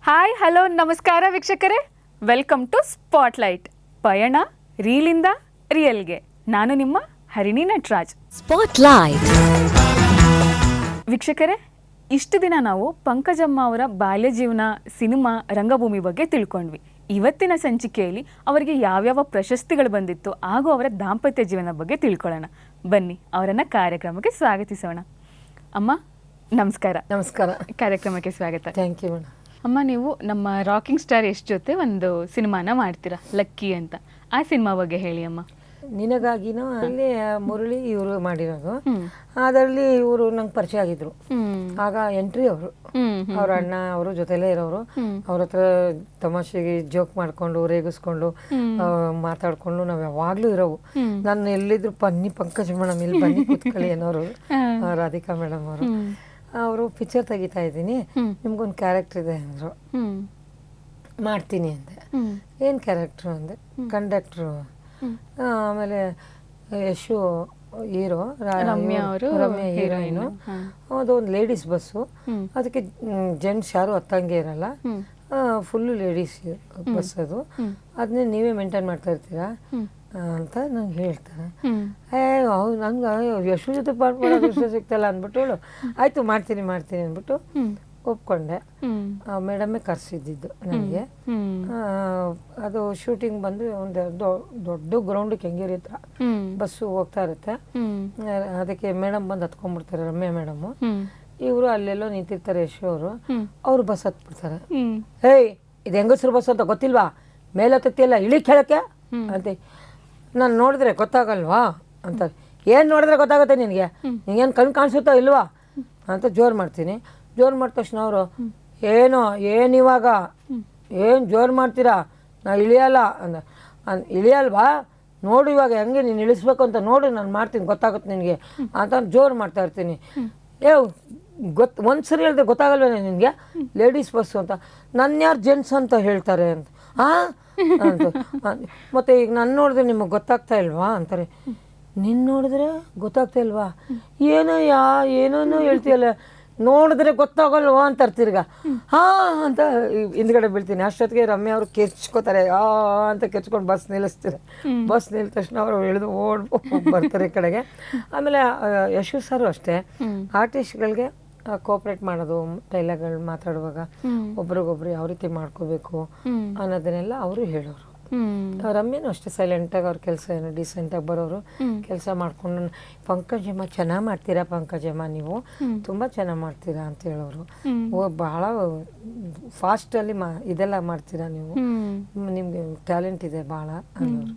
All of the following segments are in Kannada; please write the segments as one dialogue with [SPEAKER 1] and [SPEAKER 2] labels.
[SPEAKER 1] ಹಾಯ್ ಹಲೋ ನಮಸ್ಕಾರ ವೀಕ್ಷಕರೇ, ವೆಲ್ಕಮ್ ಟು ಸ್ಪಾಟ್ಲೈಟ್. ಪಯಣ ರೀಲಿಂದ ರಿಯಲ್ಗೆ. ನಾನು ನಿಮ್ಮ ಹರಿಣಿ ನಟರಾಜ್.
[SPEAKER 2] ಸ್ಪಾಟ್ಲೈಟ್
[SPEAKER 1] ವೀಕ್ಷಕರೇ, ಇಷ್ಟು ದಿನ ನಾವು ಪಂಕಜಮ್ಮ ಅವರ ಬಾಲ್ಯ ಜೀವನ, ಸಿನಿಮಾ, ರಂಗಭೂಮಿ ಬಗ್ಗೆ ತಿಳ್ಕೊಂಡ್ವಿ. ಇವತ್ತಿನ ಸಂಚಿಕೆಯಲ್ಲಿ ಅವರಿಗೆ ಯಾವ್ಯಾವ ಪ್ರಶಸ್ತಿಗಳು ಬಂದಿತ್ತು ಹಾಗೂ ಅವರ ದಾಂಪತ್ಯ ಜೀವನ ಬಗ್ಗೆ ತಿಳ್ಕೊಳ್ಳೋಣ. ಬನ್ನಿ, ಅವರನ್ನು ಕಾರ್ಯಕ್ರಮಕ್ಕೆ ಸ್ವಾಗತಿಸೋಣ. ಅಮ್ಮ ನಮಸ್ಕಾರ.
[SPEAKER 3] ನಮಸ್ಕಾರ.
[SPEAKER 1] ಕಾರ್ಯಕ್ರಮಕ್ಕೆ ಸ್ವಾಗತ.
[SPEAKER 3] Thank you madam.
[SPEAKER 1] ಅಮ್ಮ, ನೀವು ನಮ್ಮ ರಾಕಿಂಗ್ ಸ್ಟಾರ್ ಯಶ್ ಜೊತೆ ಒಂದು ಸಿನಿಮಾನ ಮಾಡ್ತೀರಾ, ಲಕ್ಕಿ ಅಂತ. ಆ ಸಿನಿಮಾ ಬಗ್ಗೆ ಹೇಳಿ ಅಮ್ಮ.
[SPEAKER 3] ನಿನಗಾಗಿನೂ ಅಲ್ಲಿ ಮುರಳಿ ಇವರು ಮಾಡಿರೋದು. ಅದರಲ್ಲಿ ಇವರು ನಂಗೆ ಪರಿಚಯ ಆಗಿದ್ರು. ಆಗ ಎಂಟ್ರಿ ಅವರು, ಅವ್ರ ಅಣ್ಣ ಅವರು ಜೊತೆಲೇ ಇರೋರು. ಅವ್ರ ಹತ್ರ ತಮಾಷೆಗೆ ಜೋಕ್ ಮಾಡ್ಕೊಂಡು ರೇಗಿಸ್ಕೊಂಡು ಮಾತಾಡ್ಕೊಂಡು ನಾವ್ ಯಾವಾಗ್ಲೂ ಇರೋವು. ನಾನು ಎಲ್ಲಿದ್ರು ಬನ್ನಿ ಪಂಕಜ್ ಮೇಡಮ್ ಇಲ್ಲಿ ಬನ್ನಿ ಕೂತ್ಕೊಳ್ಳಿ ಅನ್ನೋರು. ರಾಧಿಕಾ ಮೇಡಮ್ ಅವರು ಪಿಕ್ಚರ್ ತೆಗಿತಾ ಇದ್ದೀನಿ, ನಿಮ್ಗೊಂದು ಕ್ಯಾರೆಕ್ಟರ್ ಇದೆ ಅಂದರು. ಮಾಡ್ತೀನಿ ಅಂದೆ. ಏನು ಕ್ಯಾರೆಕ್ಟ್ರು ಅಂದೆ. ಕಂಡಕ್ಟ್ರು. ಆಮೇಲೆ ಯಶು ಹೀರೋ, ರಮ್ಯಾ ಹೀರೋಯಿನು. ಅದೊಂದು ಲೇಡೀಸ್ ಬಸ್ಸು, ಅದಕ್ಕೆ ಜೆಂಟ್ಸ್ ಯಾರು ಹತ್ತಂಗೆ ಇರಲ್ಲ, ಫುಲ್ಲು ಲೇಡೀಸ್ ಬಸ್ ಅದು. ಅದನ್ನೇ ನೀವೇ ಮೇಂಟೈನ್ ಮಾಡ್ತಾ ಇರ್ತೀರಾ ಅಂತ ನಂಗೆ ಹೇಳ್ತಾರೆ. ನಂಗೆ ಯಶು ಜೊತೆ ಪಾಠ ಮಾಡೋದು ಇಷ್ಟ ಸಿಗ್ತಲ್ಲ ಅಂದ್ಬಿಟ್ಟು ಆಯಿತು ಮಾಡ್ತೀನಿ ಅಂದ್ಬಿಟ್ಟು ಒಪ್ಕೊಂಡೆ. ಮೇಡಮೇ ಕರೆಸಿದ್ದು ನನಗೆ. ಅದು ಶೂಟಿಂಗ್ ಬಂದು ಒಂದು ದೊಡ್ಡ ಗ್ರೌಂಡ್ ಕೆಂಗೇರಿ ಹತ್ರ ಬಸ್ಸು ಹೋಗ್ತಾ ಇರುತ್ತೆ. ಅದಕ್ಕೆ ಮೇಡಮ್ ಬಂದು ಹತ್ಕೊಂಡ್ಬಿಡ್ತಾರೆ, ರಮ್ಯಾ ಮೇಡಮು. ಇವರು ಅಲ್ಲೆಲ್ಲೋ ನಿಂತಿರ್ತಾರೆ ಯಶು ಅವರು. ಅವ್ರು ಬಸ್ ಹತ್ಬಿಡ್ತಾರೆ. ಏಯ್, ಇದು ಹೆಂಗಸ್ರು ಬಸ್ ಅಂತ ಗೊತ್ತಿಲ್ವಾ, ಮೇಲೆ ಹತ್ತಿಯಲ್ಲ ಇಳಿ ಕೇಳಕ್ಕೆ ಅಂತ. ನಾನು ನೋಡಿದ್ರೆ ಗೊತ್ತಾಗಲ್ವಾ ಅಂತ. ಏನು ನೋಡಿದ್ರೆ ಗೊತ್ತಾಗುತ್ತೆ ನಿನಗೆ, ನಿಂಗೇನು ಕಣ್ಣು ಕಾಣಿಸುತ್ತೋ ಇಲ್ವಾ ಅಂತ ಜೋರು ಮಾಡ್ತೀನಿ. ಜೋರು ಮಾಡಿದ ತಕ್ಷಣ ಅವರು ಏನಿವಾಗ ಏನು ಜೋರು ಮಾಡ್ತೀರಾ, ನಾ ಇಳಿಯಲ್ಲ ಅಂದ. ಇಳಿಯಲ್ವಾ, ನೋಡು ಇವಾಗ ಹೆಂಗೆ ನೀನು ಇಳಿಸ್ಬೇಕು ಅಂತ ನೋಡು, ನಾನು ಮಾಡ್ತೀನಿ, ಗೊತ್ತಾಗುತ್ತೆ ನಿನಗೆ ಅಂತ ಜೋರು ಮಾಡ್ತಾ ಇರ್ತೀನಿ. ಒಂದ್ಸರಿ ಹೇಳಿದ್ರೆ ಗೊತ್ತಾಗಲ್ವೇನೆ ನಿನಗೆ ಲೇಡೀಸ್ ಬಸ್ಸು ಅಂತ. ನನ್ನ ಯಾರು ಜೆಂಟ್ಸ್ ಅಂತ ಹೇಳ್ತಾರೆ ಅಂತ. ಅಂತ ಮತ್ತು ಈಗ ನಾನು ನೋಡಿದ್ರೆ ನಿಮಗೆ ಗೊತ್ತಾಗ್ತಾ ಇಲ್ವಾ ಅಂತಾರೆ. ನಿನ್ನ ನೋಡಿದ್ರೆ ಗೊತ್ತಾಗ್ತಾ ಇಲ್ವಾ, ಏನೋ ಹೇಳ್ತೀಯಲ್ಲ, ನೋಡಿದ್ರೆ ಗೊತ್ತಾಗಲ್ವಾ ಅಂತಾರೆ ತಿರ್ಗ. ಅಂತ ಹಿಂದ್ಗಡೆ ಬೀಳ್ತೀನಿ. ಅಷ್ಟೊತ್ತಿಗೆ ರಮ್ಯಾ ಅವರು ಕೆರ್ಚ್ಕೋತಾರೆ, ಅಂತ ಕೆರ್ಚ್ಕೊಂಡು ಬಸ್ ನಿಲ್ಲಿಸ್ತಾರೆ. ಬಸ್ ನಿಲ್ಲಿದ ತಕ್ಷಣ ಅವರು ಇಳಿದು ಬರ್ತಾರೆ ಈ ಕಡೆಗೆ. ಆಮೇಲೆ ಯಶು ಸರು ಅಷ್ಟೇ, ಆರ್ಟಿಸ್ಟ್ಗಳಿಗೆ ಕೋಆಪ್ರೇಟ್ ಮಾಡೋದು, ಡೈಲಾಗ್ಗಳು ಮಾತಾಡುವಾಗ ಒಬ್ರಿಗೊಬ್ರು ಯಾವ ರೀತಿ ಮಾಡ್ಕೋಬೇಕು ಅನ್ನೋದನ್ನೆಲ್ಲ ಅವರು ಹೇಳೋರು. ರಮ್ಯನೂ ಅಷ್ಟೇ ಸೈಲೆಂಟಾಗಿ ಅವ್ರ ಕೆಲಸ ಏನು ಡಿಸೆಂಟಾಗಿ ಬರೋರು, ಕೆಲಸ ಮಾಡ್ಕೊಂಡು ಪಂಕಜಮ್ಮ ಚೆನ್ನಾಗಿ ಮಾಡ್ತೀರಾ, ಪಂಕಜಮ್ಮ ನೀವು ತುಂಬ ಚೆನ್ನಾಗಿ ಮಾಡ್ತೀರಾ ಅಂತ ಹೇಳೋರು. ಬಹಳ ಫಾಸ್ಟಲ್ಲಿ ಇದೆಲ್ಲ ಮಾಡ್ತೀರಾ ನೀವು, ನಿಮಗೆ ಟ್ಯಾಲೆಂಟ್ ಇದೆ ಭಾಳ ಅನ್ನೋರು.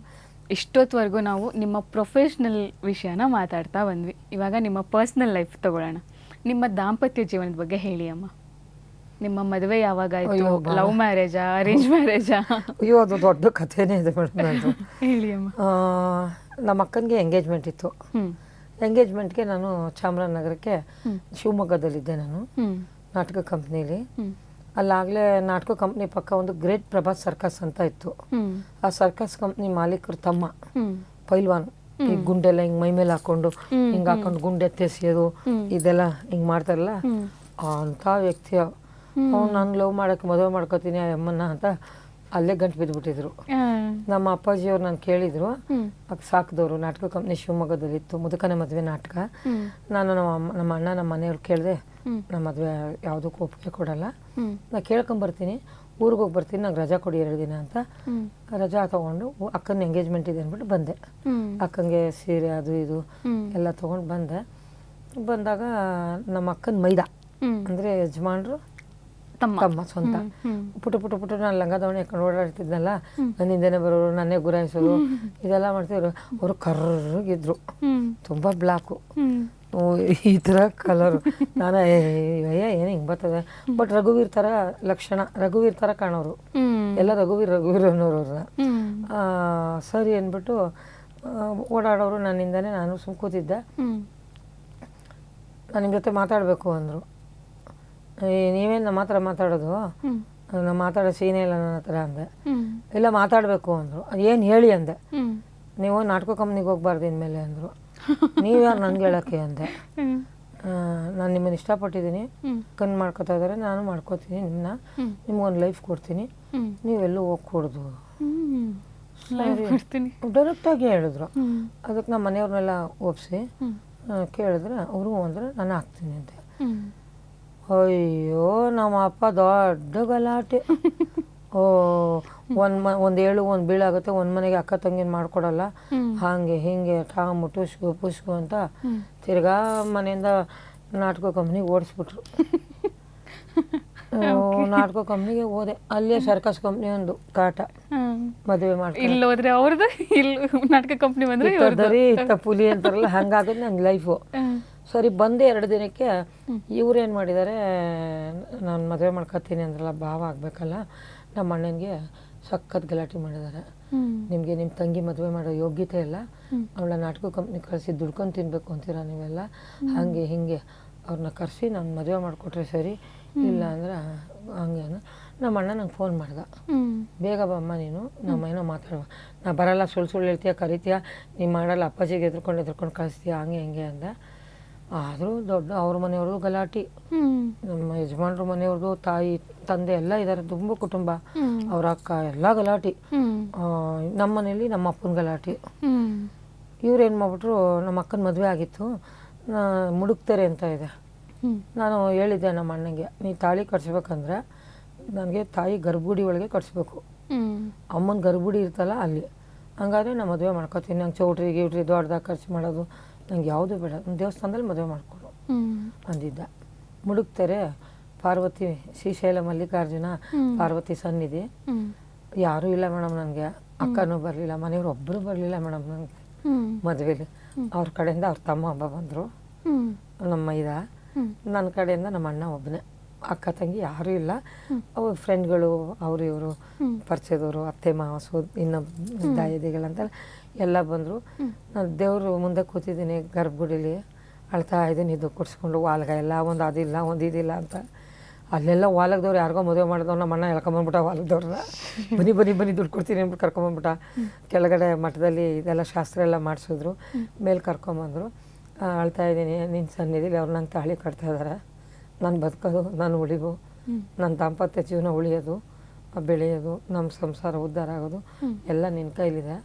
[SPEAKER 1] ಇಷ್ಟೊತ್ತವರೆಗೂ ನಾವು ನಿಮ್ಮ ಪ್ರೊಫೆಷ್ನಲ್ ವಿಷಯನ ಮಾತಾಡ್ತಾ ಬಂದ್ವಿ. ಇವಾಗ ನಿಮ್ಮ ಪರ್ಸ್ನಲ್ ಲೈಫ್ ತಗೊಳ್ಳೋಣ. ನಿಮ್ಮ ದಾಂಪತ್ಯ ಜೀವನದ ಬಗ್ಗೆ ಹೇಳಿ ಅಮ್ಮ. ನಿಮ್ಮ ಮದುವೆ ಯಾವಾಗ ಆಯ್ತು? ಲವ್ ಮ್ಯಾರೇಜಾ, ಅರೇಂಜ್ ಮ್ಯಾರೇಜಾ?
[SPEAKER 3] ಅಯ್ಯೋ, ಅದು ದೊಡ್ಡ ಕಥೆನೇ ಇದೆ ಮೇಡಮ್. ಅದು
[SPEAKER 1] ಹೇಳಿ ಅಮ್ಮ.
[SPEAKER 3] ನಮ್ಮ ಅಕ್ಕನಿಗೆ ಎಂಗೇಜ್ಮೆಂಟ್ ಇತ್ತು. ಎಂಗೇಜ್ಮೆಂಟ್ಗೆ ನಾನು ಚಾಮರಾಜನಗರಕ್ಕೆ, ಶಿವಮೊಗ್ಗದಲ್ಲಿದ್ದೆ ನಾನು, ನಾಟಕ ಕಂಪ್ನೀಲಿ. ಅಲ್ಲಾಗಲೇ ನಾಟಕ ಕಂಪ್ನಿ ಪಕ್ಕ ಒಂದು ಗ್ರೇಟ್ ಪ್ರಭಾಸ್ ಸರ್ಕಸ್ ಅಂತ ಇತ್ತು. ಆ ಸರ್ಕಸ್ ಕಂಪ್ನಿ ಮಾಲೀಕರು ತಮ್ಮ ಪೈಲ್ವಾನ್, ಈ ಗುಂಡೆಲ್ಲ ಹಿಂಗೆ ಮೈ ಮೇಲೆ ಹಾಕೊಂಡು ಹಿಂಗೆ ಹಾಕೊಂಡು ಗುಂಡೆ ಎತ್ತೆಸಿಯೋದು ಇದೆಲ್ಲ ಹಿಂಗೆ ಮಾಡ್ತಾರಲ್ಲ, ಅಂಥ ವ್ಯಕ್ತಿ. ಅವ್ನು ನಾನು ಲವ್ ಮಾಡೋಕ್ಕೆ ಮದುವೆ ಮಾಡ್ಕೋತೀನಿ ಆ ಅಮ್ಮನ್ನ ಅಂತ ಅಲ್ಲೇ ಗಂಟು ಬಿದ್ದುಬಿಟ್ಟಿದ್ರು. ನಮ್ಮ ಅಪ್ಪಾಜಿಯವ್ರು ನಾನು ಕೇಳಿದ್ರು, ಸಾಕಿದವರು ನಾಟಕ ಕಂಪ್ನಿ ಶಿವಮೊಗ್ಗದಲ್ಲಿತ್ತು, ಮುದುಕನ ಮದುವೆ ನಾಟಕ. ನಾನು ನಮ್ಮ ಅಣ್ಣ ನಮ್ಮ ಮನೆಯವ್ರು ಕೇಳಿದೆ, ನಮ್ಮ ಮದುವೆ ಯಾವುದಕ್ಕೂ ಒಪ್ಪಿಗೆ ಕೊಡಲ್ಲ, ನಾನು ಕೇಳ್ಕೊಂಬರ್ತೀನಿ, ಊರಿಗೆ ಹೋಗಿ ಬರ್ತೀನಿ, ನಂಗೆ ರಜಾ ಕೊಡಿ 2 ದಿನ ಅಂತ. ರಜಾ ತೊಗೊಂಡು ಅಕ್ಕನ ಎಂಗೇಜ್ಮೆಂಟ್ ಇದೆ ಅಂದ್ಬಿಟ್ಟು ಬಂದೆ. ಅಕ್ಕನಿಗೆ ಸೀರೆ ಅದು ಇದು ಎಲ್ಲ ತೊಗೊಂಡು ಬಂದಾಗ ನಮ್ಮ ಅಕ್ಕನ ಮೈದ ಅಂದರೆ ಯಜಮಾನ್ರು ತಮ್ಮ ಸ್ವಂತ ಪುಟ ನಾನು ಲಂಗ ದಾವಣಿ ಹಾಕೊಂಡು ಓಡಾಡ್ತಿದ್ನಲ್ಲ, ನನ್ನಿಂದನೇ ಬರೋರು, ನನ್ನೇ ಗುರಾಯಿಸೋರು, ಇದೆಲ್ಲ ಮಾಡ್ತಿದ್ರು. ಅವರು ಕರ್ರಗಿದ್ರು, ತುಂಬ ಬ್ಲಾಕು, ಈ ಥರ ಕಲರು. ನಾನು ಏನು ಹಿಂಗೆ ಬರ್ತದೆ, ಬಟ್ ರಘುವೀರ್ ಥರ ಲಕ್ಷಣ, ರಘುವೀರ್ ಥರ ಕಾಣೋರು ಎಲ್ಲ, ರಘುವೀರ್ ಅನ್ನೋರವ್ರನ್ನ. ಸರಿ ಅಂದ್ಬಿಟ್ಟು ಓಡಾಡೋರು, ನನ್ನಿಂದನೇ. ನಾನು ಸುಮ್ಮ ಕೂತಿದ್ದೆ. ನಾನು ನಿಮ್ಮ ಜೊತೆ ಮಾತಾಡಬೇಕು ಅಂದರು. ನೀವೇನು ನಮ್ಮ ಹತ್ರ ಮಾತಾಡೋದು, ನಾನು ಮಾತಾಡೋ ಸೀನೇ ಇಲ್ಲ ನನ್ನ ಹತ್ರ ಅಂದೆ. ಇಲ್ಲ ಮಾತಾಡಬೇಕು ಅಂದರು. ಏನು ಹೇಳಿ ಅಂದೆ. ನೀವು ನಾಟಕ ಕಂಪ್ನಿಗೆ ಹೋಗ್ಬಾರ್ದು ಇನ್ಮೇಲೆ ಅಂದರು. ನೀವ್ಯಾರು ನನಗೆ ಹೇಳೋಕ್ಕೆ ಅಂದೆ. ನಾನು ನಿಮ್ಮನ್ನು ಇಷ್ಟಪಟ್ಟಿದ್ದೀನಿ, ಕಣ್ಣು ಮಾಡ್ಕೊತಾ ಇದ್ದಾರೆ, ನಾನು ಮಾಡ್ಕೋತೀನಿ ನಿಮ್ಮನ್ನ, ನಿಮ್ಗೊಂದು ಲೈಫ್ ಕೊಡ್ತೀನಿ, ನೀವೆಲ್ಲೂ ಹೋಗ್ಕೊಡ್ದು ಡೈರೆಕ್ಟಾಗಿ ಹೇಳಿದ್ರು. ಅದಕ್ಕೆ ನಮ್ಮ ಮನೆಯವ್ರನ್ನೆಲ್ಲ ಒಪ್ಪಿಸಿ ಕೇಳಿದ್ರೆ ಅವರು ಅಂದ್ರೆ ನಾನು ಹಾಕ್ತೀನಿ ಅಂತೆ. ಅಯ್ಯೋ ನಮ್ಮ ಅಪ್ಪ ದೊಡ್ಡ ಗಲಾಟೆ. ಒಂದು ಏಳು ಒಂದು ಬೀಳಾಗುತ್ತೆ, ಒಂದು ಮನೆಗೆ ಅಕ್ಕ ತಂಗಿನ ಮಾಡ್ಕೊಡಲ್ಲ, ಹಾಗೆ ಹಿಂಗೆ ಟಾಮು ಟುಸ್ಕು ಪುಸ್ಕು ಅಂತ ತಿರ್ಗಾ ಮನೆಯಿಂದ ನಾಟಕ ಕಂಪ್ನಿಗೆ ಓಡಿಸ್ಬಿಟ್ರು. ನಾಟಕ ಕಂಪ್ನಿಗೆ ಹೋದೆ, ಅಲ್ಲೇ ಸರ್ಕಸ್ ಕಂಪ್ನಿ ಒಂದು ಕಾಟ, ಮದುವೆ ಮಾಡ್ತಾರೆ
[SPEAKER 1] ಇಲ್ಲಿ ಹೋದ್ರೆ ಅವ್ರದ್ದು, ಇಲ್ಲಿ ನಾಟಕ ಕಂಪ್ನಿ ಬಂದ್ರೆ
[SPEAKER 3] ದರಿ ಇತ್ತ ಪುಲಿ ಅಂತಾರಲ್ಲ, ಹಂಗಾಗುತ್ತೆ ನನ್ನ ಲೈಫು. ಸರಿ ಬಂದೆ 2 ದಿನಕ್ಕೆ ಇವ್ರೇನು ಮಾಡಿದ್ದಾರೆ, ನಾನು ಮದುವೆ ಮಾಡ್ಕೊತೀನಿ ಅಂದ್ರಲ್ಲ, ಭಾವ ಆಗಬೇಕಲ್ಲ, ನಮ್ಮ ಅಣ್ಣನಿಗೆ ಸಖತ್ ಗಲಾಟೆ ಮಾಡಿದ್ದಾರೆ. ನಿಮಗೆ ನಿಮ್ಮ ತಂಗಿ ಮದುವೆ ಮಾಡೋ ಯೋಗ್ಯತೆ ಇಲ್ಲ, ಅವಳ ನಾಟಕ ಕಂಪ್ನಿ ಕಳಿಸಿ ದುಡ್ಕೊಂಡು ತಿನ್ಬೇಕು ಅಂತೀರಾ ನೀವೆಲ್ಲ, ಹಾಗೆ ಹಿಂಗೆ ಅವ್ರನ್ನ ಕರೆಸಿ ನಾನು ಮದುವೆ ಮಾಡಿಕೊಟ್ರೆ ಸರಿ, ಇಲ್ಲ ಅಂದ್ರೆ ಹಂಗೆ. ನಮ್ಮ ಅಣ್ಣ ನಂಗೆ ಫೋನ್ ಮಾಡ್ದ, ಬೇಗ ಬಮ್ಮ ನೀನು, ನಮ್ಮ ಏನೋ ಮಾತಾಡುವ, ನಾ ಬರಲ್ಲ, ಸುಳ್ಳು ಹೇಳ್ತೀಯ, ಕರಿತೀಯ, ನೀನು ಮಾಡಲ್ಲ, ಅಪ್ಪಾಜಿಗೆ ಎದ್ಕೊಂಡು ಕಳಿಸ್ತೀಯ, ಹಂಗೆ ಹಿಂಗೆ ಅಂದ. ಆದರೂ ದೊಡ್ಡ ಅವ್ರ ಮನೆಯವ್ರದ್ದು ಗಲಾಟೆ, ನಮ್ಮ ಯಜಮಾನ್ರ ಮನೆಯವ್ರದ್ದು, ತಾಯಿ ತಂದೆ ಎಲ್ಲ ಇದ್ದಾರೆ, ತುಂಬ ಕುಟುಂಬ, ಅವ್ರ ಅಕ್ಕ ಎಲ್ಲ ಗಲಾಟೆ. ನಮ್ಮ ಮನೇಲಿ ನಮ್ಮ ಅಪ್ಪನ ಗಲಾಟೆ. ಇವ್ರೇನು ಮಾಡ್ಬಿಟ್ರು, ನಮ್ಮ ಅಕ್ಕನ ಮದುವೆ ಆಗಿತ್ತು, ಮುಡುಕ್ತಾರೆ ಅಂತ ಇದೆ. ನಾನು ಹೇಳಿದ್ದೆ ನಮ್ಮ ಅಣ್ಣಂಗೆ, ನೀ ತಾಳಿ ಕಟ್ಸ್ಬೇಕಂದ್ರೆ ನನಗೆ ತಾಯಿ ಗರ್ಭಗುಡಿ ಒಳಗೆ ಕಟ್ಸ್ಬೇಕು, ಅಮ್ಮನ ಗರ್ಭಗುಡಿ ಇರ್ತಲ್ಲ ಅಲ್ಲಿ, ಹಂಗಾದ್ರೆ ನಾನು ಮದುವೆ ಮಾಡ್ಕೊತೀನಿ. ನಂಗೆ ಚೌಟ್ರಿ ಗಿವ್ಟ್ರಿ ದೊಡ್ಡದಾಗಿ ಖರ್ಚು ಮಾಡೋದು ನಂಗೆ ಯಾವುದೂ ಬೇಡ, ಒಂದು ದೇವಸ್ಥಾನದಲ್ಲಿ ಮದುವೆ ಮಾಡ್ಕೊಡು ಅಂದಿದ್ದ. ಮುಡುಕ್ತಾರೆ, ಪಾರ್ವತಿ, ಶ್ರೀಶೈಲ ಮಲ್ಲಿಕಾರ್ಜುನ ಪಾರ್ವತಿ ಸನ್ನಿಧಿ, ಯಾರೂ ಇಲ್ಲ ಮೇಡಮ್ ನನಗೆ, ಅಕ್ಕನೂ ಬರಲಿಲ್ಲ, ಮನೆಯವ್ರು ಒಬ್ಬರು ಬರಲಿಲ್ಲ ಮೇಡಮ್ ನನಗೆ ಮದುವೆಲಿ. ಅವ್ರ ಕಡೆಯಿಂದ ಅವ್ರ ತಮ್ಮ ಹಬ್ಬ ಬಂದರು, ನಮ್ಮ ಮೈದ, ನನ್ನ ಕಡೆಯಿಂದ ನಮ್ಮ ಅಣ್ಣ ಒಬ್ಬನೇ, ಅಕ್ಕ ತಂಗಿ ಯಾರೂ ಇಲ್ಲ. ಅವ್ರ ಫ್ರೆಂಡ್ಗಳು, ಅವರು ಇವರು ಪರಿಚಯದವರು, ಅತ್ತೆ ಮಾವಸು, ಇನ್ನೊಬ್ಬ ದಾಯದಿಗಳಂತ ಎಲ್ಲ ಬಂದರು. ನಾನು ದೇವರು ಮುಂದೆ ಕೂತಿದ್ದೀನಿ ಗರ್ಭಗುಡಿಲಿ, ಅಳ್ತಾ ಇದ್ದೀನಿ, ಇದು ಕೊಡ್ಸ್ಕೊಂಡು ವಾಲ್ಗ ಎಲ್ಲ, ಒಂದು ಅದಿಲ್ಲ ಒಂದು ಇದಿಲ್ಲ ಅಂತ. ಅಲ್ಲೆಲ್ಲ ವಾಲಗದವ್ರು ಯಾರಿಗೋ ಮದುವೆ ಮಾಡಿದವ್ರು, ನಮ್ಮ ಅಣ್ಣ ಎಳ್ಕೊಂಬಂದ್ಬಿಟ್ಟ ವಾಲಗದವ್ರನ್ನ, ಬನ್ನಿ ಬನ್ನಿ ಬನ್ನಿ ದುಡ್ಡು ಕೊಡ್ತೀನಿ ಅಂದ್ಬಿಟ್ಟು ಕರ್ಕೊಂಬಂದ್ಬಿಟ್ಟ. ಕೆಳಗಡೆ ಮಠದಲ್ಲಿ ಇದೆಲ್ಲ ಶಾಸ್ತ್ರ ಎಲ್ಲ ಮಾಡಿಸಿದ್ರು, ಮೇಲೆ ಕರ್ಕೊಂಬಂದರು. ಅಳ್ತಾ ಇದ್ದೀನಿ ನಿನ್ನ ಸನ್ನಿಧಿಲಿ, ಅವ್ರು ನಂಗೆ ತಾಳಿ ಕಟ್ತಾ ಇದ್ದಾರೆ, ನಾನು ಬದುಕೋದು, ನಾನು ಉಳಿವು, ನನ್ನ ದಾಂಪತ್ಯ ಜೀವನ ಉಳಿಯೋದು, ಬೆಳೆಯೋದು, ನಮ್ಮ ಸಂಸಾರ ಉದ್ಧಾರ ಆಗೋದು ಎಲ್ಲ ನಿನ್ನ ಕೈಲಿದೆ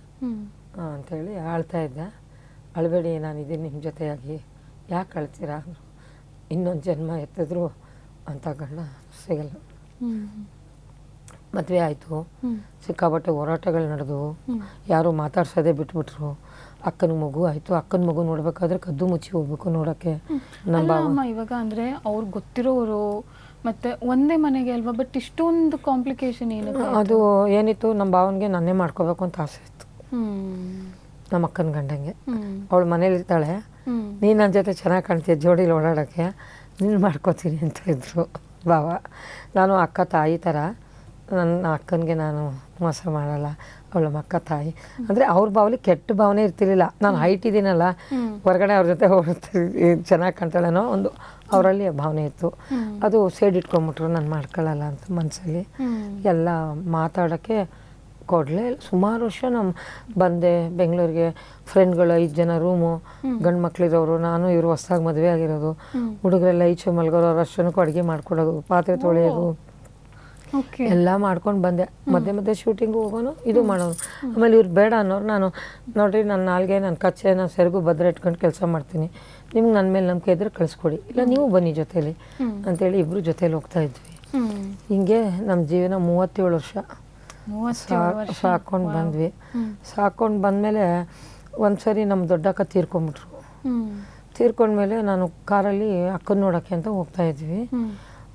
[SPEAKER 3] ಅಂಥೇಳಿ ಆಳ್ತಾ ಇದ್ದೆ. ಅಳಬೇಡಿ, ನಾನಿದ್ದೀನಿ ನಿಮ್ಮ ಜೊತೆಯಾಗಿ, ಯಾಕೆ ಅಳ್ತೀರಾ, ಇನ್ನೊಂದು ಜನ್ಮ ಎತ್ತಿದ್ರು ಅಂತ ಗಂಡ ಸಿಗಲ್ಲ. ಮದುವೆ ಆಯಿತು, ಸಿಕ್ಕಾಪಟ್ಟೆ ಹೋರಾಟಗಳು ನಡೆದವು, ಯಾರು ಮಾತಾಡ್ಸೋದೇ ಬಿಟ್ಬಿಟ್ರು. ಅಕ್ಕನ ಮಗು ಆಯಿತು, ಅಕ್ಕನ ಮಗು ನೋಡ್ಬೇಕಾದ್ರೆ ಕದ್ದು ಮುಚ್ಚಿ ಹೋಗ್ಬೇಕು ನೋಡೋಕ್ಕೆ.
[SPEAKER 1] ನಮ್ಮ ಇವಾಗ ಅಂದರೆ ಅವ್ರಿಗೆ ಗೊತ್ತಿರೋರು ಮತ್ತೆ ಒಂದೇ ಮನೆಗೆ ಅಲ್ವಾ, ಬಟ್ ಇಷ್ಟೊಂದು ಕಾಂಪ್ಲಿಕೇಶನ್ ಏನು?
[SPEAKER 3] ಅದು ಏನಿತ್ತು, ನಮ್ಮ ಭಾವನಿಗೆ ನನ್ನೇ ಮಾಡ್ಕೋಬೇಕು ಅಂತ ಆಸೆ ಇತ್ತು, ನಮ್ಮ ಅಕ್ಕನ ಗಂಡಂಗೆ. ಅವಳು ಮನೇಲಿ ಇರ್ತಾಳೆ, ನೀನು ನನ್ನ ಜೊತೆ ಚೆನ್ನಾಗಿ ಕಾಣ್ತೀಯ ಜೋಡಿಲಿ ಓಡಾಡೋಕ್ಕೆ, ನೀನು ಮಾಡ್ಕೋತೀನಿ ಅಂತ ಇದ್ರು ಭಾವ. ನಾನು ಅಕ್ಕ ತಾಯಿ ಥರ, ನನ್ನ ಅಕ್ಕನಿಗೆ ನಾನು ಮೋಸ ಮಾಡಲ್ಲ, ಅವಳ ಅಕ್ಕ ತಾಯಿ ಅಂದರೆ ಅವ್ರ ಭಾವಲಿ ಕೆಟ್ಟ ಭಾವನೆ ಇರ್ತಿರ್ಲಿಲ್ಲ. ನಾನು ಹೈಟ್ ಇದ್ದೀನಲ್ಲ, ಹೊರಗಡೆ ಅವ್ರ ಜೊತೆ ಚೆನ್ನಾಗಿ ಕಾಣ್ತಾಳೇನೋ ಒಂದು ಅವರಲ್ಲಿ ಭಾವನೆ ಇತ್ತು. ಅದು ಸೈಡ್ ಇಟ್ಕೊಂಬಿಟ್ರು, ನಾನು ಮಾಡ್ಕೊಳ್ಳಲ್ಲ ಅಂತ ಮನಸ್ಸಲ್ಲಿ. ಎಲ್ಲ ಮಾತಾಡೋಕ್ಕೆ ಕೊಡಲೇ ಸುಮಾರು ವರ್ಷ ನಮ್ಮ ಬಂದೆ ಬೆಂಗಳೂರಿಗೆ. ಫ್ರೆಂಡ್ಗಳು 5 ಜನ ರೂಮು, ಗಂಡು ಮಕ್ಳಿರೋರು, ನಾನು ಇವರು ಹೊಸ್ದಾಗಿ ಮದುವೆ ಆಗಿರೋದು, ಹುಡುಗರೆಲ್ಲ ಈಚೆ ಮಲ್ಗೋರು, ಅಷ್ಟೊಂದಕ್ಕೂ ಅಡುಗೆ ಮಾಡ್ಕೊಡೋದು, ಪಾತ್ರೆ ತೊಳೆಯೋದು ಎಲ್ಲ ಮಾಡ್ಕೊಂಡು ಬಂದೆ. ಮಧ್ಯೆ ಮಧ್ಯೆ ಶೂಟಿಂಗು ಹೋಗೋನು, ಇದು ಮಾಡೋನು. ಆಮೇಲೆ ಇವ್ರು ಬೇಡ ಅನ್ನೋರು, ನಾನು ನೋಡಿರಿ ನನ್ನ ನಾಲ್ಗೆ, ನನ್ನ ಕಚ್ಚೆ, ನಾನು ಸೆರಗು ಭದ್ರ ಇಟ್ಕೊಂಡು ಕೆಲಸ ಮಾಡ್ತೀನಿ, ನಿಮ್ಗೆ ನನ್ನ ಮೇಲೆ ನಂಬಿಕೆ ಇದ್ರೆ ಕಳಿಸ್ಕೊಡಿ, ಇಲ್ಲ ನೀವು ಬನ್ನಿ ಜೊತೇಲಿ ಅಂತೇಳಿ ಇಬ್ಬರು ಜೊತೇಲಿ ಹೋಗ್ತಾ ಇದ್ವಿ. ಹಿಂಗೆ ನಮ್ಮ ಜೀವನ 37 ವರ್ಷ ಸಾಕೊಂಡು ಬಂದ್ವಿ. ಸಾಕೊಂಡು ಬಂದಮೇಲೆ ಒಂದು ಸರಿ ನಮ್ಮ ದೊಡ್ಡಕ್ಕ ತೀರ್ಕೊಂಬಿಟ್ರು. ತೀರ್ಕೊಂಡ್ಮೇಲೆ ನಾನು ಕಾರಲ್ಲಿ ಅಕ್ಕನ ನೋಡೋಕ್ಕೆ ಅಂತ ಹೋಗ್ತಾ ಇದ್ವಿ.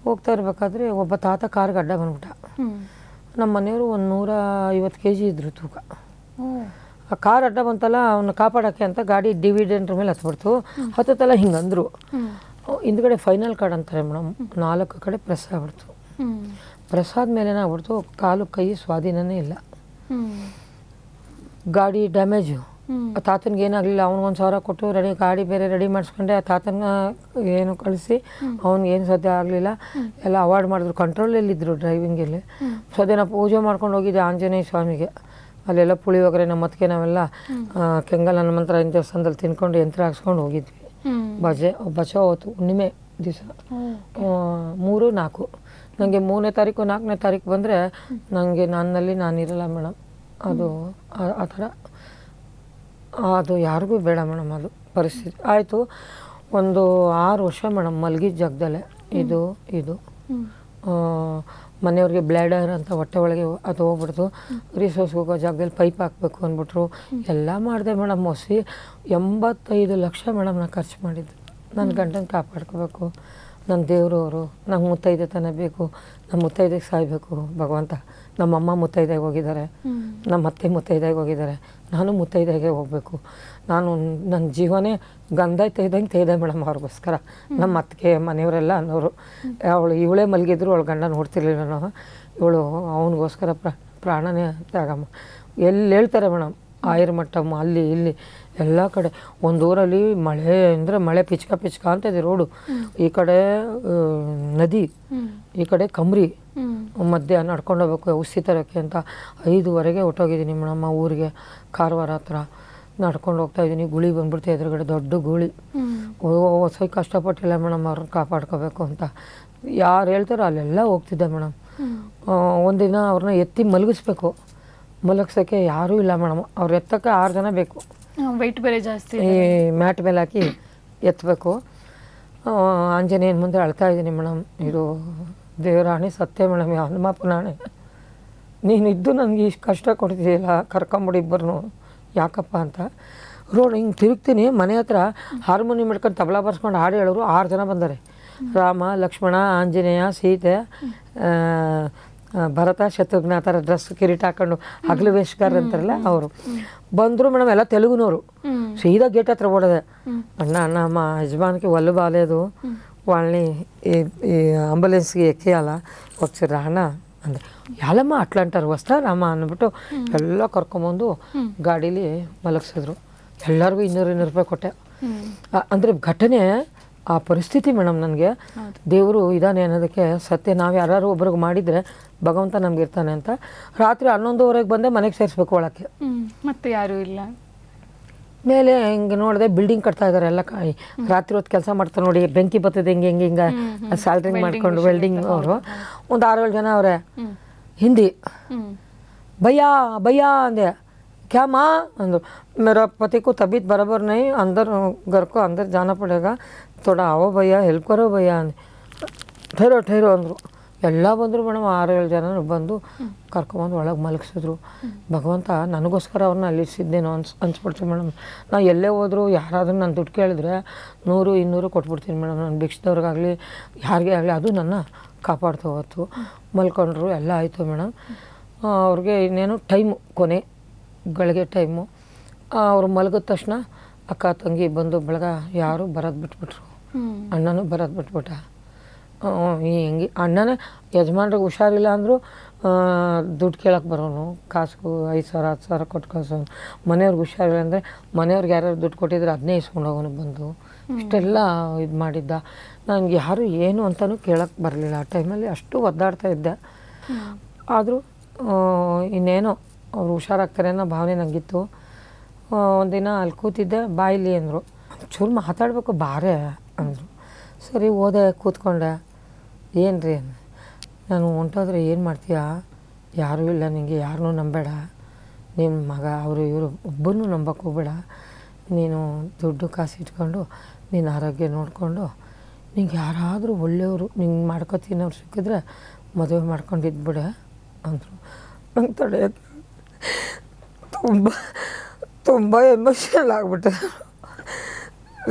[SPEAKER 3] ಹೋಗ್ತಾ ಇರ್ಬೇಕಾದ್ರೆ ಒಬ್ಬ ತಾತ ಕಾರ್ಗೆ ಅಡ್ಡ ಬಂದ್ಬಿಟ್ಟ. ನಮ್ಮ ಮನೆಯವರು ಒಂದು 150 kg ಇದ್ರು ತೂಕ. ಆ ಕಾರ್ ಅಡ್ಡ ಬಂತಲ್ಲ, ಅವನ್ನ ಕಾಪಾಡೋಕ್ಕೆ ಅಂತ ಗಾಡಿ ಡಿವಿಡೆಂಟ್ರ ಮೇಲೆ ಹತ್ಬಿಡ್ತು. ಹತ್ತಲ್ಲ ಹಿಂಗಂದ್ರು. ಹಿಂದ್ಗಡೆ ಫೈನಲ್ ಕಾರ್ಡ್ ಅಂತಾರೆ ಮೇಡಮ್, 4 ಕಡೆ ಪ್ರೆಸ್ ಆಗ್ಬಿಡ್ತು. ಪ್ರೆಸ್ ಆದಮೇಲೆ ಏನಾಗ್ಬಿಡ್ತು, ಕಾಲು ಕೈ ಸ್ವಾಧೀನನೇ ಇಲ್ಲ. ಗಾಡಿ ಡ್ಯಾಮೇಜು. ಆ ತಾತನಿಗೆ ಏನಾಗಲಿಲ್ಲ, ಅವ್ನಿಗೊಂದು 1000 ಕೊಟ್ಟು ಗಾಡಿ ಬೇರೆ ರೆಡಿ ಮಾಡಿಸ್ಕೊಂಡೆ. ಆ ತಾತನ ಏನು ಕಳಿಸಿ ಅವ್ನಿಗೇನು ಸದ್ಯ ಆಗಲಿಲ್ಲ. ಎಲ್ಲ ಅವಾರ್ಡ್ ಮಾಡಿದ್ರು, ಕಂಟ್ರೋಲಲ್ಲಿದ್ದರು ಡ್ರೈವಿಂಗಲ್ಲಿ. ಸದ್ಯ ಪೂಜೆ ಮಾಡ್ಕೊಂಡು ಹೋಗಿದ್ದೆ ಆಂಜನೇಯ ಸ್ವಾಮಿಗೆ. ಅಲ್ಲೆಲ್ಲ ಪುಳಿಯೋಗರೆ ನಮ್ಮ ಅತ್ತಿಗೆ ನಾವೆಲ್ಲ ಕೆಂಗಲ್ ಹನುಮಂತರ ದೇವಸ್ಥಾನದಲ್ಲಿ ತಿನ್ಕೊಂಡು ಯಂತ್ರ ಹಾಕ್ಸ್ಕೊಂಡು ಹೋಗಿದ್ವಿ. ಬಚಾವ್ ಅವತ್ತು ಹುಣ್ಣಿಮೆ ದಿವಸ 3, 4 ನನಗೆ 3ನೇ ತಾರೀಕು 4ನೇ ತಾರೀಕು ಬಂದರೆ ನನಗೆ ನನ್ನಲ್ಲಿ ನಾನಿರಲ್ಲ ಮೇಡಮ್. ಅದು ಆ ಥರ ಅದು ಯಾರಿಗೂ ಬೇಡ ಮೇಡಮ್ ಅದು ಪರಿಸ್ಥಿತಿ. ಆಯಿತು, ಒಂದು 6 ವರ್ಷ ಮೇಡಮ್ ಮಲಗಿದ ಜಾಗದಲ್ಲೇ ಇದು ಮನೆಯವ್ರಿಗೆ ಬ್ಲ್ಯಾಡರ್ ಅಂತ ಹೊಟ್ಟೆ ಒಳಗೆ ಅದು ಹೋಗ್ಬಿಡ್ತು. ರಿಸೋರ್ಸ್ ಹೋಗೋ ಜಾಗದಲ್ಲಿ ಪೈಪ್ ಹಾಕಬೇಕು ಅಂದ್ಬಿಟ್ರು. ಎಲ್ಲ ಮಾಡಿದೆ ಮೇಡಮ್. 85 ಲಕ್ಷ ಮೇಡಮ್ ನಾನು ಖರ್ಚು ಮಾಡಿದ್ದು. ನನ್ನ ಗಂಡನ ಕಾಪಾಡ್ಕೋಬೇಕು, ನನ್ನ ದೇವ್ರವರು, ನಂಗೆ ಮುತ್ತೈದೆತನ ಬೇಕು, ನಮ್ಮ ಮುತ್ತೈದೆಗೆ ಸಾಯಬೇಕು ಭಗವಂತ. ನಮ್ಮಮ್ಮ ಮುತ್ತೈದೆಗೆ ಹೋಗಿದ್ದಾರೆ, ನಮ್ಮ ಅತ್ತೆ ಮುತ್ತೈದೆಗೆ ಹೋಗಿದ್ದಾರೆ, ನಾನು ಮುತ್ತೈದೆಗೆ ಹೋಗಬೇಕು. ನಾನು ನನ್ನ ಜೀವನೇ ಗಂಧ ತೆಯ್ದೆ ಮೇಡಮ್ ಅವ್ರಿಗೋಸ್ಕರ. ನಮ್ಮ ಅತ್ತಿಗೆ ಮನೆಯವರೆಲ್ಲ ಅನ್ನೋರು, ಇವಳೇ ಮಲಗಿದ್ರು ಅವಳು ಗಂಡ ನೋಡ್ತಿರ್ಲಿಲ್ಲ ನಾವು, ಇವಳು ಅವನಿಗೋಸ್ಕರ ಪ್ರಾಣನೇ ತ್ಯಾಗಮ್ಮ. ಎಲ್ಲಿ ಹೇಳ್ತಾರೆ ಮೇಡಮ್, ಆಯಿರ್ಮಠಮ್ಮ ಅಲ್ಲಿ ಇಲ್ಲಿ ಎಲ್ಲ ಕಡೆ. ಒಂದು ಊರಲ್ಲಿ ಮಳೆ ಅಂದರೆ ಮಳೆ ಪಿಚ್ಕ ಅಂತಿದೆ ರೋಡು. ಈ ಕಡೆ ನದಿ, ಈ ಕಡೆ ಕಮ್ರಿ, ಮಧ್ಯೆ ನಡ್ಕೊಂಡು ಹೋಗ್ಬೇಕು ಔಷಧಿ ತರೋಕ್ಕೆ ಅಂತ 5ವರೆಗೆ ಹೊಟ್ಟೋಗಿದ್ದೀನಿ ಮೇಡಮ್ಮ ಊರಿಗೆ. ಕಾರವಾರ ಹತ್ರ ನಡ್ಕೊಂಡು ಹೋಗ್ತಾ ಇದ್ದೀನಿ. ಗುಳಿ ಬಂದ್ಬಿಡ್ತಾ ಎದುರುಗಡೆ ದೊಡ್ಡ ಗುಳಿ. ಹೊಸ ಕಷ್ಟಪಟ್ಟಿಲ್ಲ ಮೇಡಮ್ ಅವ್ರನ್ನ ಕಾಪಾಡ್ಕೋಬೇಕು ಅಂತ. ಯಾರು ಹೇಳ್ತಾರೋ ಅಲ್ಲೆಲ್ಲ ಹೋಗ್ತಿದ್ದೆ ಮೇಡಮ್. ಒಂದಿನ ಅವ್ರನ್ನ ಎತ್ತಿ ಮಲಗಿಸೋಕ್ಕೆ ಯಾರೂ ಇಲ್ಲ ಮೇಡಮ್. ಅವ್ರು ಎತ್ತಕ್ಕೆ 6 ಜನ ಬೇಕು.
[SPEAKER 1] ವೆಯ್ಟ್ ಬೇರೆ ಜಾಸ್ತಿ,
[SPEAKER 3] ಈ ಮ್ಯಾಟ್ ಮೇಲೆ ಹಾಕಿ ಎತ್ತಬೇಕು. ಆಂಜನೇಯನ ಮುಂದೆ ಅಳ್ತಾ ಇದ್ದೀನಿ ಮೇಡಮ್. ಇದು ದೇವರಾಣಿ ಸತ್ಯ ಮೇಡಮ್, ಹನುಮಪ್ಪನಾಣೆ, ನೀನು ಇದ್ದು ನನಗೆ ಇಷ್ಟು ಕಷ್ಟ ಕೊಡ್ತಿದ್ದಿಲ್ಲ, ಕರ್ಕೊಂಬಿಡಿ ಇಬ್ಬರನ್ನು ಯಾಕಪ್ಪ ಅಂತ. ರೋಡ್ ಹಿಂಗೆ ತಿರುಗ್ತೀನಿ, ಮನೆ ಹತ್ರ ಹಾರ್ಮೋನಿಯಂ ಹಿಡ್ಕೊಂಡು ತಬಲಾ ಬರ್ಸ್ಕೊಂಡು ಹಾಡು ಹೇಳೋರು 6 ಜನ ಬಂದ್ದಾರೆ. ರಾಮ, ಲಕ್ಷ್ಮಣ, ಆಂಜನೇಯ, ಸೀತೆ, ಭರತ, ಶತ್ರುಘ್ನ ಆ ಥರ ಡ್ರೆಸ್ ಕಿರೀಟ ಹಾಕೊಂಡು ಹಗಲು ವೇಷಗಾರ ಅಂತಾರಲ್ಲ ಅವರು ಬಂದರು ಮೇಡಮ್. ಎಲ್ಲ ತೆಲುಗುನವರು. ಸೀದಾ ಗೇಟ್ ಹತ್ರ ಓಡೋದೆ. ಅಣ್ಣ మా యజమానికి ఒళ్ళు బాగాలేదు, వాళ్ళని ఈ అంబులెన్స్కి ఎక్కియాలా, ఒకసారి రానా ಅಂದರೆ. ಯಾಲಮ್ಮ ಅట్లా ಅಂటారు, ವಸ್ತಾರಮ್ಮ ಅಂದ್ಬಿಟ್ಟು ಎಲ್ಲ ಕರ್ಕೊಂಬಂದು ಗಾಡೀಲಿ ಮಲಗಿಸಿದ್ರು. ಎಲ್ಲರಿಗೂ 200 ರೂಪಾಯಿ ಕೊಟ್ಟೆ. ಅಂದರೆ ಘಟನೆ ಆ ಪರಿಸ್ಥಿತಿ ಮೇಡಮ್. ನನಗೆ ದೇವರು ಇದ್ದಾನೆ ಅನ್ನೋದಕ್ಕೆ ಸತ್ಯ. ನಾವು ಯಾರು ಒಬ್ರಿಗೆ ಮಾಡಿದರೆ ಭಗವಂತ ನಮ್ಗೆ ಇರ್ತಾನೆ ಅಂತ. ರಾತ್ರಿ 11:30 ಬಂದೆ ಮನೆಗೆ ಸೇರಿಸ್ಬೇಕು ಒಳಕ್ಕೆ.
[SPEAKER 1] ಮತ್ತೆ ಯಾರೂ ಇಲ್ಲ.
[SPEAKER 3] ಮೇಲೆ ಹಿಂಗೆ ನೋಡಿದೆ, ಬಿಲ್ಡಿಂಗ್ ಕಟ್ತಾ ಇದ್ದಾರೆ ಎಲ್ಲ. ರಾತ್ರಿ ಹೊತ್ತು ಕೆಲಸ ಮಾಡ್ತಾರೆ ನೋಡಿ, ಬೆಂಕಿ ಬರ್ತದೆ ಹಿಂಗೆ ಸ್ಯಾಲ್ರಿಂಗ್ ಮಾಡ್ಕೊಂಡು ವೆಲ್ಡಿಂಗ್ ಅವರು. ಒಂದು 6-7 ಜನ ಅವರೇ. ಹಿಂದಿ ಭಯ್ಯಾ ಅಂದೆ. क्या माँ अंदर, मेरा पति को तबीयत बराबर नहीं, अंदर घर को अंदर जाना पड़ेगा, थोड़ा आओ भैया, हेल्प करो भैया अंದೆ. ठहरो ಅಂದರು. ಎಲ್ಲ ಬಂದರು ಮೇಡಮ್. 6-7 ಜನ ಬಂದು ಕರ್ಕೊಂಬಂದು ಒಳಗೆ ಮಲಗಿಸಿದ್ರು. ಭಗವಂತ ನನಗೋಸ್ಕರ ಅವ್ರನ್ನ ಅಲ್ಲಿ ಇರಿಸಿದ್ದೇನೋ ಅನ್ಸ್ಬಿಡ್ತೀನಿ ಮೇಡಮ್. ನಾನು ಎಲ್ಲೇ ಹೋದರೂ ಯಾರಾದರೂ ನಾನು ದುಡ್ಡು ಕೇಳಿದ್ರೆ 100-200 ಕೊಟ್ಬಿಡ್ತೀನಿ ಮೇಡಮ್. ನಾನು ಭಿಕ್ಷದವ್ರಿಗಾಗಲಿ ಯಾರಿಗೇ ಆಗಲಿ ಅದು ನನ್ನ ಕಾಪಾಡ್ತಾ ಹೋಯ್ತು. ಮಲ್ಕೊಂಡ್ರು, ಎಲ್ಲ ಆಯಿತು ಮೇಡಮ್. ಅವ್ರಿಗೆ ಇನ್ನೇನು ಟೈಮು ಕೊನೆ ಗಳಿಗೆ ಟೈಮು. ಅವ್ರು ಮಲಗಿದ ತಕ್ಷಣ ಅಕ್ಕ ತಂಗಿ ಬಂದು ಬೆಳಗ ಯಾರು ಬರೋದು ಬಿಟ್ಬಿಟ್ರು. ಅಣ್ಣನೂ ಬರೋದು ಬಿಟ್ಬಿಟ್ಟ. ಹಿಂಗೆ ಅಣ್ಣನೇ ಯಜಮಾನ್ರಿಗೆ ಹುಷಾರಿಲ್ಲ ಅಂದರು ದುಡ್ಡು ಕೇಳಕ್ಕೆ ಬರೋನು, ಕಾಸು 5,000 10,000 ಕೊಟ್ಟು ಕಳ್ಸೋನು. ಮನೆಯವ್ರಿಗೆ ಹುಷಾರಿಲ್ಲ ಅಂದರೆ ಮನೆಯವ್ರಿಗೆ ಯಾರ್ಯಾರು ದುಡ್ಡು ಕೊಟ್ಟಿದ್ರೆ ಅದನ್ನೇ ಇಸ್ಕೊಂಡು ಹೋಗೋನು ಬಂದು. ಇಷ್ಟೆಲ್ಲ ಇದು ಮಾಡಿದ್ದ. ನನಗೆ ಯಾರು ಏನು ಅಂತಲೂ ಕೇಳಕ್ಕೆ ಬರಲಿಲ್ಲ ಆ ಟೈಮಲ್ಲಿ. ಅಷ್ಟು ಒದ್ದಾಡ್ತಾ ಇದ್ದೆ. ಆದರೂ ಇನ್ನೇನೋ ಅವ್ರು ಹುಷಾರಾಗ್ತಾರೆ ಅನ್ನೋ ಭಾವನೆ ನನಗಿತ್ತು. ಒಂದಿನ ಅಲ್ಲಿ ಕೂತಿದ್ದೆ, ಬಾಯಿಲಿ ಅಂದರು, ಚೂರು ಮಾತಾಡಬೇಕು ಬಾರೆ ಅಂದರು. ಸರಿ ಹೋದೆ, ಕೂತ್ಕೊಂಡೆ. ಏನು ರೀ, ನಾನು ಹೊಂಟೋದ್ರೆ ಏನು ಮಾಡ್ತೀಯಾ, ಯಾರೂ ಇಲ್ಲ ನಿನಗೆ, ಯಾರನ್ನೂ ನಂಬೇಡ, ನಿಮ್ಮ ಮಗ ಅವರು ಇವರು ಒಬ್ಬರನ್ನೂ ನಂಬಕ್ಕೆ ಹೋಗ್ಬೇಡ, ನೀನು ದುಡ್ಡು ಕಾಸು ಇಟ್ಕೊಂಡು ನೀನು ಆರೋಗ್ಯ ನೋಡಿಕೊಂಡು ನಿಂಗೆ ಯಾರಾದರೂ ಒಳ್ಳೆಯವರು ನಿಂಗೆ ಮಾಡ್ಕೊತೀನವ್ರು ಸಿಕ್ಕಿದ್ರೆ ಮದುವೆ ಮಾಡ್ಕೊಂಡು ಇದ್ಬಿಡೆ ಅಂದರು. ನಂಗೆ ತಡೆಯೋಕ್ಕೆ ತುಂಬ ಎಮೋಷನಲ್ ಆಗಿಬಿಟ್ಟೆ.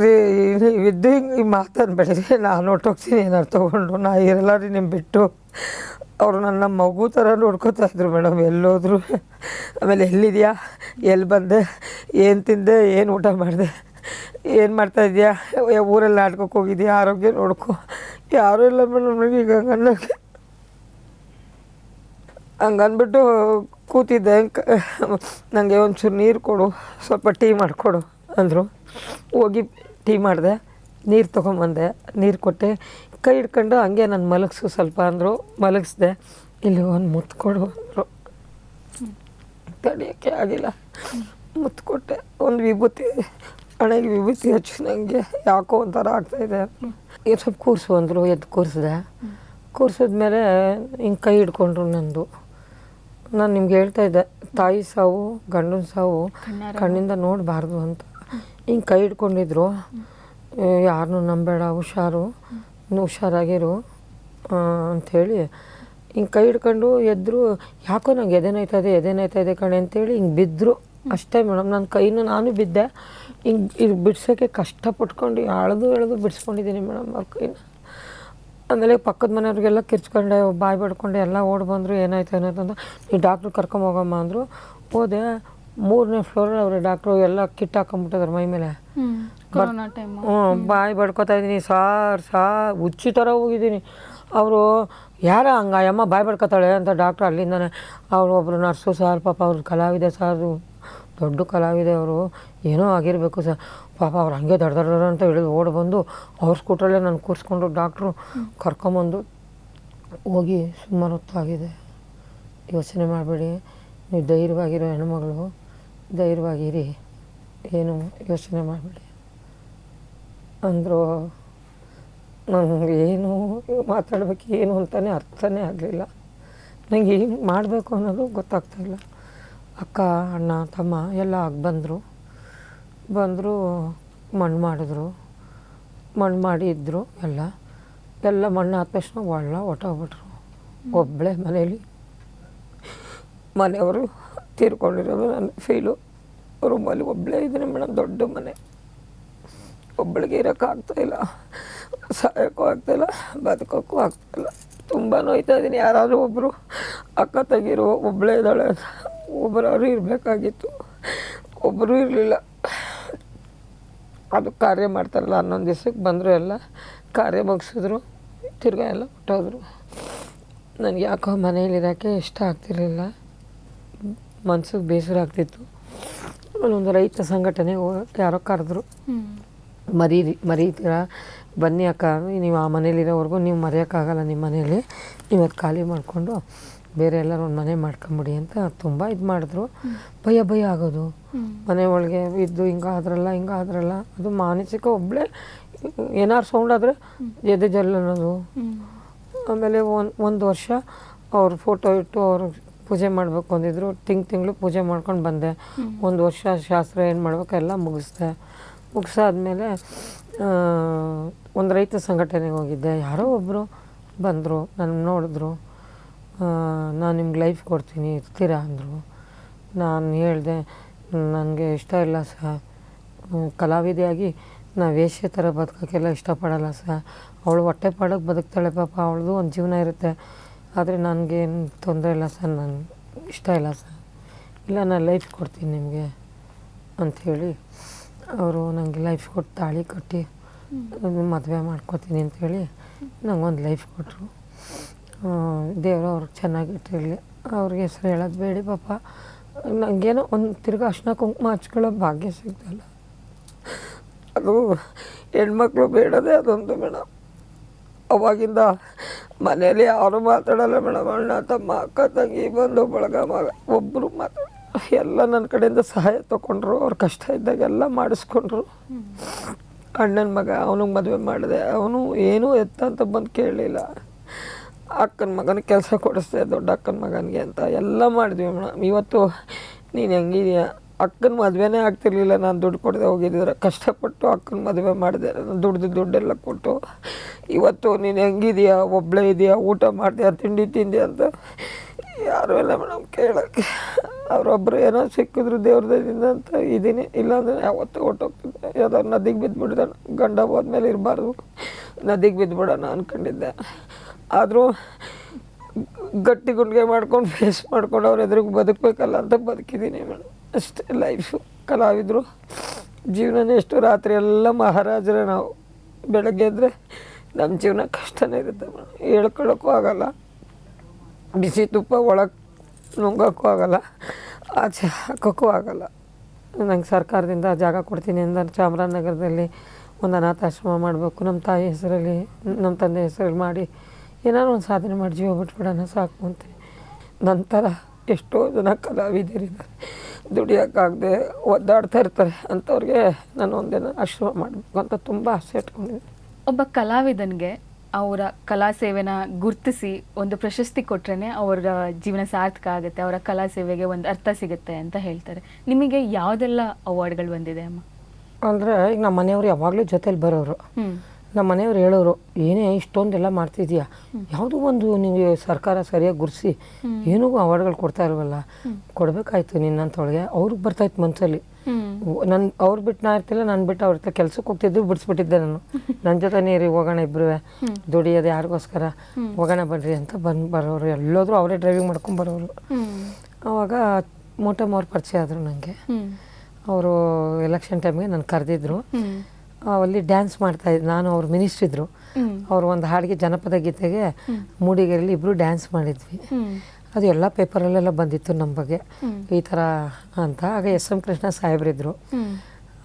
[SPEAKER 3] ನೀವಿದ್ದು ಹಿಂಗೆ ಈ ಮಾತಾಡಬೇಡ್ರಿ, ನಾನು ಹೊರ್ಟೋಗ್ತೀನಿ ಏನಾರು ತೊಗೊಂಡು, ನಾ ಇರಲ್ಲ ರೀ ನಿಮ್ಮ ಬಿಟ್ಟು. ಅವರು ನನ್ನ ಮಗು ಥರ ನೋಡ್ಕೋತಾ ಇದ್ರು ಮೇಡಮ್. ಎಲ್ಲೋದ್ರು. ಆಮೇಲೆ ಎಲ್ಲಿದೆಯಾ, ಎಲ್ಲಿ ಬಂದೆ, ಏನು ತಿಂದೆ, ಏನು ಊಟ ಮಾಡಿದೆ, ಏನು ಮಾಡ್ತಾಯಿದ್ಯಾ, ಊರಲ್ಲಿ ಆಡ್ಕೋಕೆ ಹೋಗಿದ್ಯಾ, ಆರೋಗ್ಯ ನೋಡ್ಕೊ. ಯಾರೂ ಇಲ್ಲ ಮೇಡಮ್ ನನಗೆ ಈಗ ಅನ್ನೋಕ್ಕೆ. ಹಂಗನ್ಬಿಟ್ಟು ಕೂತಿದ್ದೆ. ನನಗೆ ಒಂಚೂರು ನೀರು ಕೊಡು, ಸ್ವಲ್ಪ ಟೀ ಮಾಡಿಕೊಡು ಅಂದರು. ಹೋಗಿ ಟೀ ಮಾಡಿದೆ, ನೀರು ತೊಗೊಂಬಂದೆ, ನೀರು ಕೊಟ್ಟೆ, ಕೈ ಹಿಡ್ಕೊಂಡು ಹಂಗೆ ನಾನು ಮಲಗಿಸು ಸ್ವಲ್ಪ ಅಂದರು. ಮಲಗಿಸ್ದೆ. ಇಲ್ಲಿ ಒಂದು ಮುತ್ತು ಕೊಡು ಅಂದರು. ತಡೆಯೋಕ್ಕೆ ಆಗಿಲ್ಲ. ಮುತ್ತು ಕೊಟ್ಟೆ. ಒಂದು ವಿಭೂತಿ ಹಣೆಗೆ ವಿಭೂತಿ ಹಚ್ಚಿ ನನಗೆ ಯಾಕೋ ಒಂಥರ ಆಗ್ತಾಯಿದೆ. ಈಗ ಸ್ವಲ್ಪ ಕೂರಿಸು ಅಂದರು, ಎದ್ದು ಕೂರಿಸಿದೆ. ಕೂರಿಸಿದ್ಮೇಲೆ ಹಿಂಗೆ ಕೈ ಹಿಡ್ಕೊಂಡ್ರು ನಂದು. ನಾನು ನಿಮ್ಗೆ ಹೇಳ್ತಾ ಇದ್ದೆ, ತಾಯಿ ಸಾವು ಗಂಡನ ಸಾವು ಕಣ್ಣಿಂದ ನೋಡಬಾರ್ದು ಅಂತ. ಹಿಂಗೆ ಕೈ ಹಿಡ್ಕೊಂಡಿದ್ರು, ಯಾರನ್ನೂ ನಂಬೇಡ, ಹುಷಾರಾಗಿರು ಅಂಥೇಳಿ ಹಿಂಗೆ ಕೈ ಹಿಡ್ಕೊಂಡು ಎದ್ರು. ಯಾಕೋ ನಂಗೆ ಎದೆನೈತದೆ ಕಣೆ ಅಂತೇಳಿ ಹಿಂಗೆ ಬಿದ್ದರು ಅಷ್ಟೇ ಮೇಡಮ್. ನನ್ನ ಕೈನ ನಾನು ಬಿದ್ದೆ. ಹಿಂಗೆ ಇದು ಬಿಡ್ಸೋಕ್ಕೆ ಕಷ್ಟಪಟ್ಕೊಂಡು ಎಳೆದು ಬಿಡಿಸ್ಕೊಂಡಿದ್ದೀನಿ ಮೇಡಮ್ ಅವ್ರ ಕೈನ. ಆಮೇಲೆ ಪಕ್ಕದ ಮನೆಯವ್ರಿಗೆಲ್ಲ ಕಿರ್ಚ್ಕೊಂಡೆ, ಬಾಯಿ ಬಡ್ಕೊಂಡೆ, ಎಲ್ಲ ಓಡಿ ಬಂದರು. ಏನಾಯ್ತು ಅಂತ ನೀವು ಡಾಕ್ಟ್ರು ಕರ್ಕೊಂಬೋಗಮ್ಮ ಅಂದರು. ಹೋದೆ, 3ನೇ ಫ್ಲೋರ್ ಅವ್ರೆ ಡಾಕ್ಟ್ರು. ಎಲ್ಲ ಕಿಟ್ ಹಾಕೊಂಬಿಟ್ಟಿದ್ರು ಮೈ ಮೇಲೆ. ಬಾಯಿ ಬಡ್ಕೊತಾ ಇದ್ದೀನಿ, ಸಾರ್ ಹುಚ್ಚಿ ಥರ ಹೋಗಿದ್ದೀನಿ. ಅವರು ಯಾರ ಹಂಗಮ್ಮ ಬಾಯಿ ಬಡ್ಕೊತಾಳೆ ಅಂತ ಡಾಕ್ಟ್ರು ಅಲ್ಲಿಂದನೇ. ಅವರು ಒಬ್ಬರು ನರ್ಸು ಸಾರ್, ಪಾಪ ಅವ್ರು ಕಲಾವಿದೆ ಸಾರು, ದೊಡ್ಡ ಕಲಾವಿದೆ ಅವರು, ಏನೋ ಆಗಿರಬೇಕು ಸರ್. ಪಾಪ ಅವ್ರು ಹಂಗೆ ದಡ ಅಂತ ಹಿಡಿದು ಓಡಿ ಬಂದು ಅವ್ರ ಸ್ಕೂಟ್ರಲ್ಲೇ ನಾನು ಕೂರಿಸ್ಕೊಂಡು ಡಾಕ್ಟ್ರು ಕರ್ಕೊಂಬಂದು ಹೋಗಿ ಸುಮಾರು ಹೊತ್ತಾಗಿದೆ, ಯೋಚನೆ ಮಾಡಬೇಡಿ, ನೀವು ಧೈರ್ಯವಾಗಿರೋ ಹೆಣ್ಮಗಳು, ಧೈರ್ಯವಾಗಿರಿ, ಏನು ಯೋಚನೆ ಮಾಡಬೇಡಿ ಅಂದರು. ನನಗೆ ಏನು ಮಾತಾಡ್ಬೇಕು ಏನು ಅಂತಲೇ ಅರ್ಥನೇ ಆಗಲಿಲ್ಲ. ನನಗೆ ಏನು ಮಾಡಬೇಕು ಅನ್ನೋದು ಗೊತ್ತಾಗ್ತಾಯಿಲ್ಲ. ಅಕ್ಕ ಅಣ್ಣ ತಮ್ಮ ಎಲ್ಲ ಆಗಿ ಬಂದರು. ಮಣ್ಣು ಮಾಡಿದ್ರು, ಮಣ್ಣು ಮಾಡಿ ಇದ್ದರು. ಎಲ್ಲ ಮಣ್ಣು ಆದ ತಕ್ಷಣ ಹೊಟ್ಟೋಗ್ಬಿಟ್ರು. ಒಬ್ಬಳೇ ಮನೇಲಿ, ಮನೆಯವರು ತೀರ್ಕೊಂಡಿರೋದು ನನ್ನ ಫೀಲು. ರೂಮಲ್ಲಿ ಒಬ್ಬಳೇ ಇದ್ದೀನಿ ಮೇಡಮ್, ದೊಡ್ಡ ಮನೆ. ಒಬ್ಬಳಿಗೆ ಇರೋಕ್ಕಾಗ್ತಾಯಿಲ್ಲ, ಸಾಯೋಕ್ಕೂ ಆಗ್ತಾಯಿಲ್ಲ, ಬದುಕೋಕ್ಕೂ ಆಗ್ತಾಯಿಲ್ಲ. ತುಂಬ ನೋಯ್ತಾ ಇದ್ದೀನಿ. ಯಾರಾದರೂ ಒಬ್ಬರು ಅಕ್ಕ ತಂಗಿರು ಒಬ್ಬಳೇ ಇದ್ದಾಳೆ, ಒಬ್ಬರಾದ್ರು ಇರಬೇಕಾಗಿತ್ತು, ಒಬ್ಬರು ಇರಲಿಲ್ಲ. ಅದು ಕಾರ್ಯ ಮಾಡ್ತಾರಲ್ಲ, 11 ದಿವ್ಸಕ್ಕೆ ಬಂದರು, ಎಲ್ಲ ಕಾರ್ಯ ಮುಗಿಸಿದ್ರು, ತಿರ್ಗಾ ಎಲ್ಲ ಹೊಟ್ಟೋದ್ರು. ನನಗೆ ಯಾಕೋ ಮನೇಲಿರೋಕ್ಕೆ ಇಷ್ಟ ಆಗ್ತಿರ್ಲಿಲ್ಲ, ಮನ್ಸಿಗೆ ಬೇಸರ ಆಗ್ತಿತ್ತು. ಒಂದು ರೈತ ಸಂಘಟನೆಗೆ ಹೋಗೋಕ್ಕೆ ಯಾರೋ ಕರೆದ್ರು, ಮರೀತೀರ ಬನ್ನಿ ಅಕ್ಕ, ನೀವು ಆ ಮನೇಲಿರೋವರೆಗೂ ನೀವು ಮರೆಯೋಕ್ಕಾಗಲ್ಲ, ನಿಮ್ಮ ಮನೇಲಿ ನೀವು ಅದು ಖಾಲಿ ಮಾಡಿಕೊಂಡು ಬೇರೆ ಎಲ್ಲರೂ ಒಂದು ಮನೆ ಮಾಡ್ಕೊಂಬಿಡಿ ಅಂತ ತುಂಬ ಇದು ಮಾಡಿದ್ರು. ಭಯ ಆಗೋದು, ಮನೆ ಒಳಗೆ ಇದ್ದು ಹಿಂಗಾದ್ರಲ್ಲ ಅದು ಮಾನಸಿಕ. ಒಬ್ಬಳೇ ಏನಾರು ಸೌಂಡ್ ಆದರೆ ಎದೆ ಜಲ್ ಅನ್ನೋದು. ಆಮೇಲೆ ಒಂದು ವರ್ಷ ಅವ್ರ ಫೋಟೋ ಇಟ್ಟು ಅವರು ಪೂಜೆ ಮಾಡಬೇಕು ಅಂದಿದ್ರು. ತಿಂಗಳು ಪೂಜೆ ಮಾಡ್ಕೊಂಡು ಬಂದೆ. 1 ವರ್ಷ ಶಾಸ್ತ್ರ ಏನು ಮಾಡ್ಬೇಕು ಎಲ್ಲ ಮುಗಿಸಾದ್ಮೇಲೆ ಒಂದು ರೈತ ಸಂಘಟನೆಗೆ ಹೋಗಿದ್ದೆ. ಯಾರೋ ಒಬ್ಬರು ಬಂದರು, ನನ್ನ ನೋಡಿದ್ರು. ನಾನು ನಿಮ್ಗೆ ಲೈಫ್ ಕೊಡ್ತೀನಿ, ಇರ್ತೀರಾ ಅಂದರು. ನಾನು ಹೇಳಿದೆ, ನನಗೆ ಇಷ್ಟ ಇಲ್ಲ ಸರ್, ಕಲಾವಿದೆಯಾಗಿ ನಾವು ವೇಶ್ಯ ಥರ ಬದುಕೋಕ್ಕೆಲ್ಲ ಇಷ್ಟಪಡಲ್ಲ ಸರ್. ಅವಳು ಹೊಟ್ಟೆ ಪಾಡೋಕ್ಕೆ ಬದುಕ್ತಾಳೆ, ಪಾಪ ಅವಳದು ಒಂದು ಜೀವನ ಇರುತ್ತೆ. ಆದರೆ ನನಗೇನು ತೊಂದರೆ ಇಲ್ಲ ಸರ್, ನನಗೆ ಇಷ್ಟ ಇಲ್ಲ ಸರ್. ಇಲ್ಲ, ನಾನು ಲೈಫ್ ಕೊಡ್ತೀನಿ ನಿಮಗೆ ಅಂಥೇಳಿ ಅವರು ನನಗೆ ಲೈಫ್ ಕೊಟ್ಟು ತಾಳಿ ಕಟ್ಟಿ ಮದುವೆ ಮಾಡ್ಕೊತೀನಿ ಅಂಥೇಳಿ ನಂಗೊಂದು ಲೈಫ್ ಕೊಟ್ಟರು. ದೇವರು ಅವ್ರಿಗೆ ಚೆನ್ನಾಗಿಟ್ಟಿರಲಿ. ಅವ್ರಿಗೆ ಹೆಸ್ರು ಹೇಳೋದು ಬೇಡಿ ಪಾಪ. ನನಗೇನೋ ಒಂದು ತಿರ್ಗಿ ಅರ್ಶಿನ ಕುಂಕುಮ ಹಚ್ಕೊಳ್ಳೋ ಭಾಗ್ಯ ಸಿಗ್ತಲ್ಲ, ಅದು ಹೆಣ್ಮಕ್ಳು ಬೇಡದೇ ಅದೊಂದು ಮೇಡಮ್. ಅವಾಗಿಂದ ಮನೇಲಿ ಯಾರು ಮಾತಾಡಲ್ಲ ಮೇಡಮ್. ಅಣ್ಣ ತಮ್ಮ ಅಕ್ಕ ತಂಗಿ ಬಂದು ಬಳಗ ಮಗ ಒಬ್ಬರು ಎಲ್ಲ ನನ್ನ ಕಡೆಯಿಂದ ಸಹಾಯ ತೊಗೊಂಡ್ರು. ಅವ್ರ ಕಷ್ಟ ಇದ್ದಾಗೆಲ್ಲ ಮಾಡಿಸ್ಕೊಂಡ್ರು. ಅಣ್ಣನ ಮಗ, ಅವನಿಗೆ ಮದುವೆ ಮಾಡಿದೆ. ಅವನು ಏನೂ ಅಂತ ಬಂದು ಕೇಳಲಿಲ್ಲ. ಅಕ್ಕನ ಮಗನಿಗೆ ಕೆಲಸ ಕೊಡಿಸ್ದೆ, ದೊಡ್ಡ ಅಕ್ಕನ ಮಗನಿಗೆ ಅಂತ ಎಲ್ಲ ಮಾಡಿದ್ವಿ ಮೇಡಮ್. ಇವತ್ತು ನೀನು ಹೆಂಗಿದೆಯಾ, ಅಕ್ಕನ ಮದುವೆನೇ ಆಗ್ತಿರ್ಲಿಲ್ಲ, ನಾನು ದುಡ್ಡು ಕೊಡದೆ ಹೋಗಿದ್ದಿದ್ರೆ. ಕಷ್ಟಪಟ್ಟು ಅಕ್ಕನ ಮದುವೆ ಮಾಡಿದೆ, ದುಡ್ಡೆಲ್ಲ ಕೊಟ್ಟು. ಇವತ್ತು ನೀನು ಹೆಂಗಿದೆಯಾ, ಒಬ್ಬಳೇ ಇದೆಯಾ, ಊಟ ಮಾಡ್ತೀಯಾ, ತಿಂಡಿ ತಿಂದಿ ಅಂತ ಯಾರೂ ಇಲ್ಲ ಮೇಡಮ್ ಕೇಳೋಕ್ಕೆ. ಅವರೊಬ್ಬರು ಏನೋ ಸಿಕ್ಕಿದ್ರು ದೇವ್ರದಿಂದ ಅಂತ ಇದ್ದೀನಿ. ಇಲ್ಲಾಂದರೆ ಯಾವತ್ತೂ ಹೊಟ್ಟೋಗ್ತಿದ್ದೆ. ಯಾವ್ದಾದ್ರು ನದಿಗೆ ಬಿದ್ದುಬಿಡ್ದೆ, ಗಂಡ ಹೋದ್ಮೇಲೆ ಇರಬಾರ್ದು, ನದಿಗೆ ಬಿದ್ದುಬಿಡೋಣ ಅಂದ್ಕೊಂಡಿದ್ದೆ. ಆದರೂ ಗಟ್ಟಿ ಗುಂಡಿಗೆ ಮಾಡ್ಕೊಂಡು ಫೇಸ್ ಮಾಡ್ಕೊಂಡು ಅವ್ರ ಎದುರಿಗೆ ಬದುಕಬೇಕಲ್ಲ ಅಂತ ಬದುಕಿದ್ದೀನಿ ಮೇಡಮ್. ಅಷ್ಟೇ ಲೈಫು. ಕಲಾವಿದರು ಜೀವನನೇ ಎಷ್ಟು, ರಾತ್ರಿ ಎಲ್ಲ ಮಹಾರಾಜರೇ ನಾವು. ಬೆಳಗ್ಗೆ ಎದ್ದರೆ ನಮ್ಮ ಜೀವನ ಕಷ್ಟನೇ ಇರುತ್ತೆ ಮೇಡಮ್. ಹೇಳ್ಕೊಳ್ಳೋಕ್ಕೂ ಆಗೋಲ್ಲ, ಬಿಸಿ ತುಪ್ಪ ಒಳಗೆ ನುಂಗೋಕ್ಕೂ ಆಗೋಲ್ಲ, ಆಚೆ ಹಾಕೋಕ್ಕೂ ಆಗೋಲ್ಲ. ನಂಗೆ ಸರ್ಕಾರದಿಂದ ಜಾಗ ಕೊಡ್ತೀನಿ ಅಂತ ಚಾಮರಾಜನಗರದಲ್ಲಿ ಒಂದು ಅನಾಥಾಶ್ರಮ ಮಾಡಬೇಕು, ನಮ್ಮ ತಾಯಿ ಹೆಸರಲ್ಲಿ ನಮ್ಮ ತಂದೆ ಹೆಸರಲ್ಲಿ ಮಾಡಿ ಏನಾದ್ರು ಒಂದು ಸಾಧನೆ ಮಾಡಿ ಜೀವ ಬಿಟ್ಬಿಡೋಣ ಸಾಕು ಅಂತ. ನಂತರ ಎಷ್ಟೋ ಜನ ಕಲಾವಿದರಿದ್ದಾರೆ, ದುಡಿಯೋಕ್ಕಾಗದೆ ಒದ್ದಾಡ್ತಾ ಇರ್ತಾರೆ ಅಂಥವ್ರಿಗೆ ನಾನು ಒಂದೇನೋ ಆಶ್ರಮ ಮಾಡಬೇಕು ಅಂತ ತುಂಬ ಆಸೆ ಇಟ್ಕೊಂಡಿದ್ದೀನಿ.
[SPEAKER 1] ಒಬ್ಬ ಕಲಾವಿದನಿಗೆ ಅವರ ಕಲಾ ಸೇವೆನ ಗುರ್ತಿಸಿ ಒಂದು ಪ್ರಶಸ್ತಿ ಕೊಟ್ರೇ ಅವರ ಜೀವನ ಸಾರ್ಥಕ ಆಗುತ್ತೆ, ಅವರ ಕಲಾ ಸೇವೆಗೆ ಒಂದು ಅರ್ಥ ಸಿಗುತ್ತೆ ಅಂತ ಹೇಳ್ತಾರೆ. ನಿಮಗೆ ಯಾವುದೆಲ್ಲ ಅವಾರ್ಡ್ಗಳು ಬಂದಿದೆ ಅಮ್ಮ?
[SPEAKER 3] ಅಂದರೆ ಈಗ ನಮ್ಮ ಮನೆಯವರು ಯಾವಾಗಲೂ ಜೊತೇಲಿ ಬರೋರು. ನಮ್ಮ ಮನೆಯವ್ರು ಹೇಳೋರು, ಏನೇ ಇಷ್ಟೊಂದೆಲ್ಲ ಮಾಡ್ತಿದ್ಯಾ, ಯಾವುದೋ ಒಂದು ನಿಮಗೆ ಸರ್ಕಾರ ಸರಿಯಾಗಿ ಗುರ್ಸಿ ಏನೂ ಅವಾರ್ಡ್ಗಳು ಕೊಡ್ತಾ ಇಲ್ವಲ್ಲ, ಕೊಡಬೇಕಾಯ್ತು ನಿನ್ನಂತೊಳಗೆ. ಅವ್ರಿಗೆ ಬರ್ತಾಯಿತ್ತು ಮನಸ್ಸಲ್ಲಿ. ಅವ್ರು ಬಿಟ್ಟು ನಾ ಇರ್ತಿಲ್ಲ, ನಾನು ಬಿಟ್ಟು ಅವ್ರ ಹತ್ರ ಕೆಲ್ಸಕ್ಕೆ ಹೋಗ್ತಿದ್ರು, ಬಿಡಿಸ್ಬಿಟ್ಟಿದ್ದೆ ನಾನು. ನನ್ನ ಜೊತೆ ನೀರಿ ಹೋಗೋಣ ಇಬ್ಬರು ದುಡಿಯೋದು ಯಾರಿಗೋಸ್ಕರ, ಹೋಗೋಣ ಬನ್ರಿ ಅಂತ ಬರೋರು. ಎಲ್ಲೋದ್ರು ಅವರೇ ಡ್ರೈವಿಂಗ್ ಮಾಡ್ಕೊಂಡು ಬರೋರು. ಆವಾಗ ಮೋಟಮ್ ಅವ್ರು ಪರಿಚಯ ಆದರು ನನಗೆ. ಅವರು ಎಲೆಕ್ಷನ್ ಟೈಮ್ಗೆ ನಾನು ಕರೆದಿದ್ರು. ಅಲ್ಲಿ ಡ್ಯಾನ್ಸ್ ಮಾಡ್ತಾಯಿದ್ರು, ನಾನು ಅವ್ರು ಮಿನಿಸ್ಟ್ರ್ ಇದ್ದರು. ಅವರು ಒಂದು ಹಾಡಿಗೆ ಜನಪದ ಗೀತೆಗೆ ಮೂಡಿಗೆರೆಯಲ್ಲಿ ಇಬ್ಬರು ಡ್ಯಾನ್ಸ್ ಮಾಡಿದ್ವಿ. ಅದು ಎಲ್ಲ ಪೇಪರಲ್ಲೆಲ್ಲ ಬಂದಿತ್ತು ನಮ್ಮ ಬಗ್ಗೆ ಈ ಥರ ಅಂತ. ಆಗ ಎಸ್.ಎಂ. ಕೃಷ್ಣ ಸಾಹೇಬ್ರಿದ್ರು.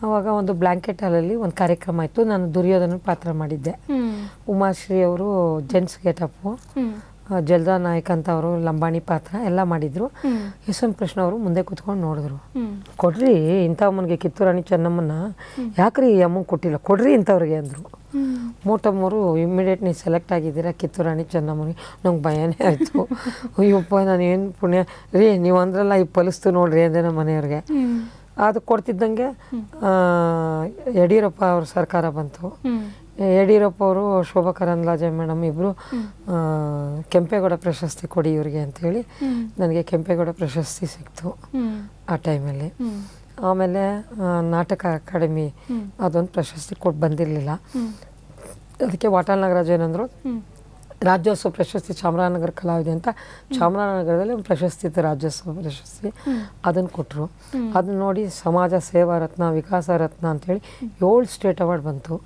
[SPEAKER 3] ಆವಾಗ ಒಂದು ಬ್ಲ್ಯಾಂಕೆಟ್ ಹಾಲಲ್ಲಿ ಒಂದು ಕಾರ್ಯಕ್ರಮ ಆಯಿತು. ನಾನು ದುರ್ಯೋಧನ ಪಾತ್ರ ಮಾಡಿದ್ದೆ. ಉಮಾಶ್ರೀ ಅವರು ಜೆಂಟ್ಸ್ ಗೆಟಪ್ಪು, ಜಲ್ದಾ ನಾಯಕ್ ಅಂತ ಅವರು ಲಂಬಾಣಿ ಪಾತ್ರ ಎಲ್ಲ ಮಾಡಿದರು. ಎಸ್.ಎಂ. ಕೃಷ್ಣ ಅವರು ಮುಂದೆ ಕೂತ್ಕೊಂಡು ನೋಡಿದ್ರು. ಕೊಡ್ರಿ ಇಂಥಮ್ಮನಿಗೆ, ಕಿತ್ತೂರಾಣಿ ಚೆನ್ನಮ್ಮನ ಯಾಕ್ರಿ ಈ ಅಮ್ಮಂಗೆ ಕೊಟ್ಟಿಲ್ಲ, ಕೊಡ್ರಿ ಇಂಥವ್ರಿಗೆ ಅಂದರು. ಮೋಟಮ್ಮವರು ಇಮ್ಮಿಡಿಯೇಟ್ ನೀವು ಸೆಲೆಕ್ಟ್ ಆಗಿದ್ದೀರಾ ಕಿತ್ತೂರಾಣಿ ಚೆನ್ನಮ್ಮನಿಗೆ. ನಂಗೆ ಭಯನೇ ಆಯಿತು. ಅಯ್ಯಪ್ಪ ನಾನು ಏನು ಪುಣ್ಯ ರೀ, ನೀವು ಅಂದ್ರಲ್ಲ ಈ ಪಲಿಸ್ತು ನೋಡ್ರಿ ಅಂದೆ ನಮ್ಮ ಮನೆಯವ್ರಿಗೆ. ಅದು ಕೊಡ್ತಿದ್ದಂಗೆ ಯಡಿಯೂರಪ್ಪ ಅವ್ರ ಸರ್ಕಾರ ಬಂತು. ಯಡಿಯೂರಪ್ಪ ಅವರು, ಶೋಭಾ ಕರಂದ್ಲಾಜೆ ಮೇಡಮ್ ಇಬ್ಬರು ಕೆಂಪೇಗೌಡ ಪ್ರಶಸ್ತಿ ಕೊಡಿ ಇವ್ರಿಗೆ ಅಂಥೇಳಿ ನನಗೆ ಕೆಂಪೇಗೌಡ ಪ್ರಶಸ್ತಿ ಸಿಕ್ತು ಆ ಟೈಮಲ್ಲಿ. ಆಮೇಲೆ ನಾಟಕ ಅಕಾಡೆಮಿ ಅದೊಂದು ಪ್ರಶಸ್ತಿ ಕೊಟ್ಟು ಬಂದಿರಲಿಲ್ಲ. ಅದಕ್ಕೆ ವಾಟಾಳ್ ನಾಗರಾಜ್ ಏನಂದರು, ರಾಜ್ಯೋತ್ಸವ ಪ್ರಶಸ್ತಿ ಚಾಮರಾಜನಗರ ಕಲಾವಿದೆ ಅಂತ ಚಾಮರಾಜನಗರದಲ್ಲಿ ಒಂದು ಪ್ರಶಸ್ತಿ ಇತ್ತು, ರಾಜ್ಯೋತ್ಸವ ಪ್ರಶಸ್ತಿ. ಅದನ್ನು ಕೊಟ್ಟರು. ಅದನ್ನ ನೋಡಿ ಸಮಾಜ ಸೇವಾ ರತ್ನ, ವಿಕಾಸ ರತ್ನ ಅಂತೇಳಿ 7 ಸ್ಟೇಟ್ ಅವಾರ್ಡ್ ಬಂತು.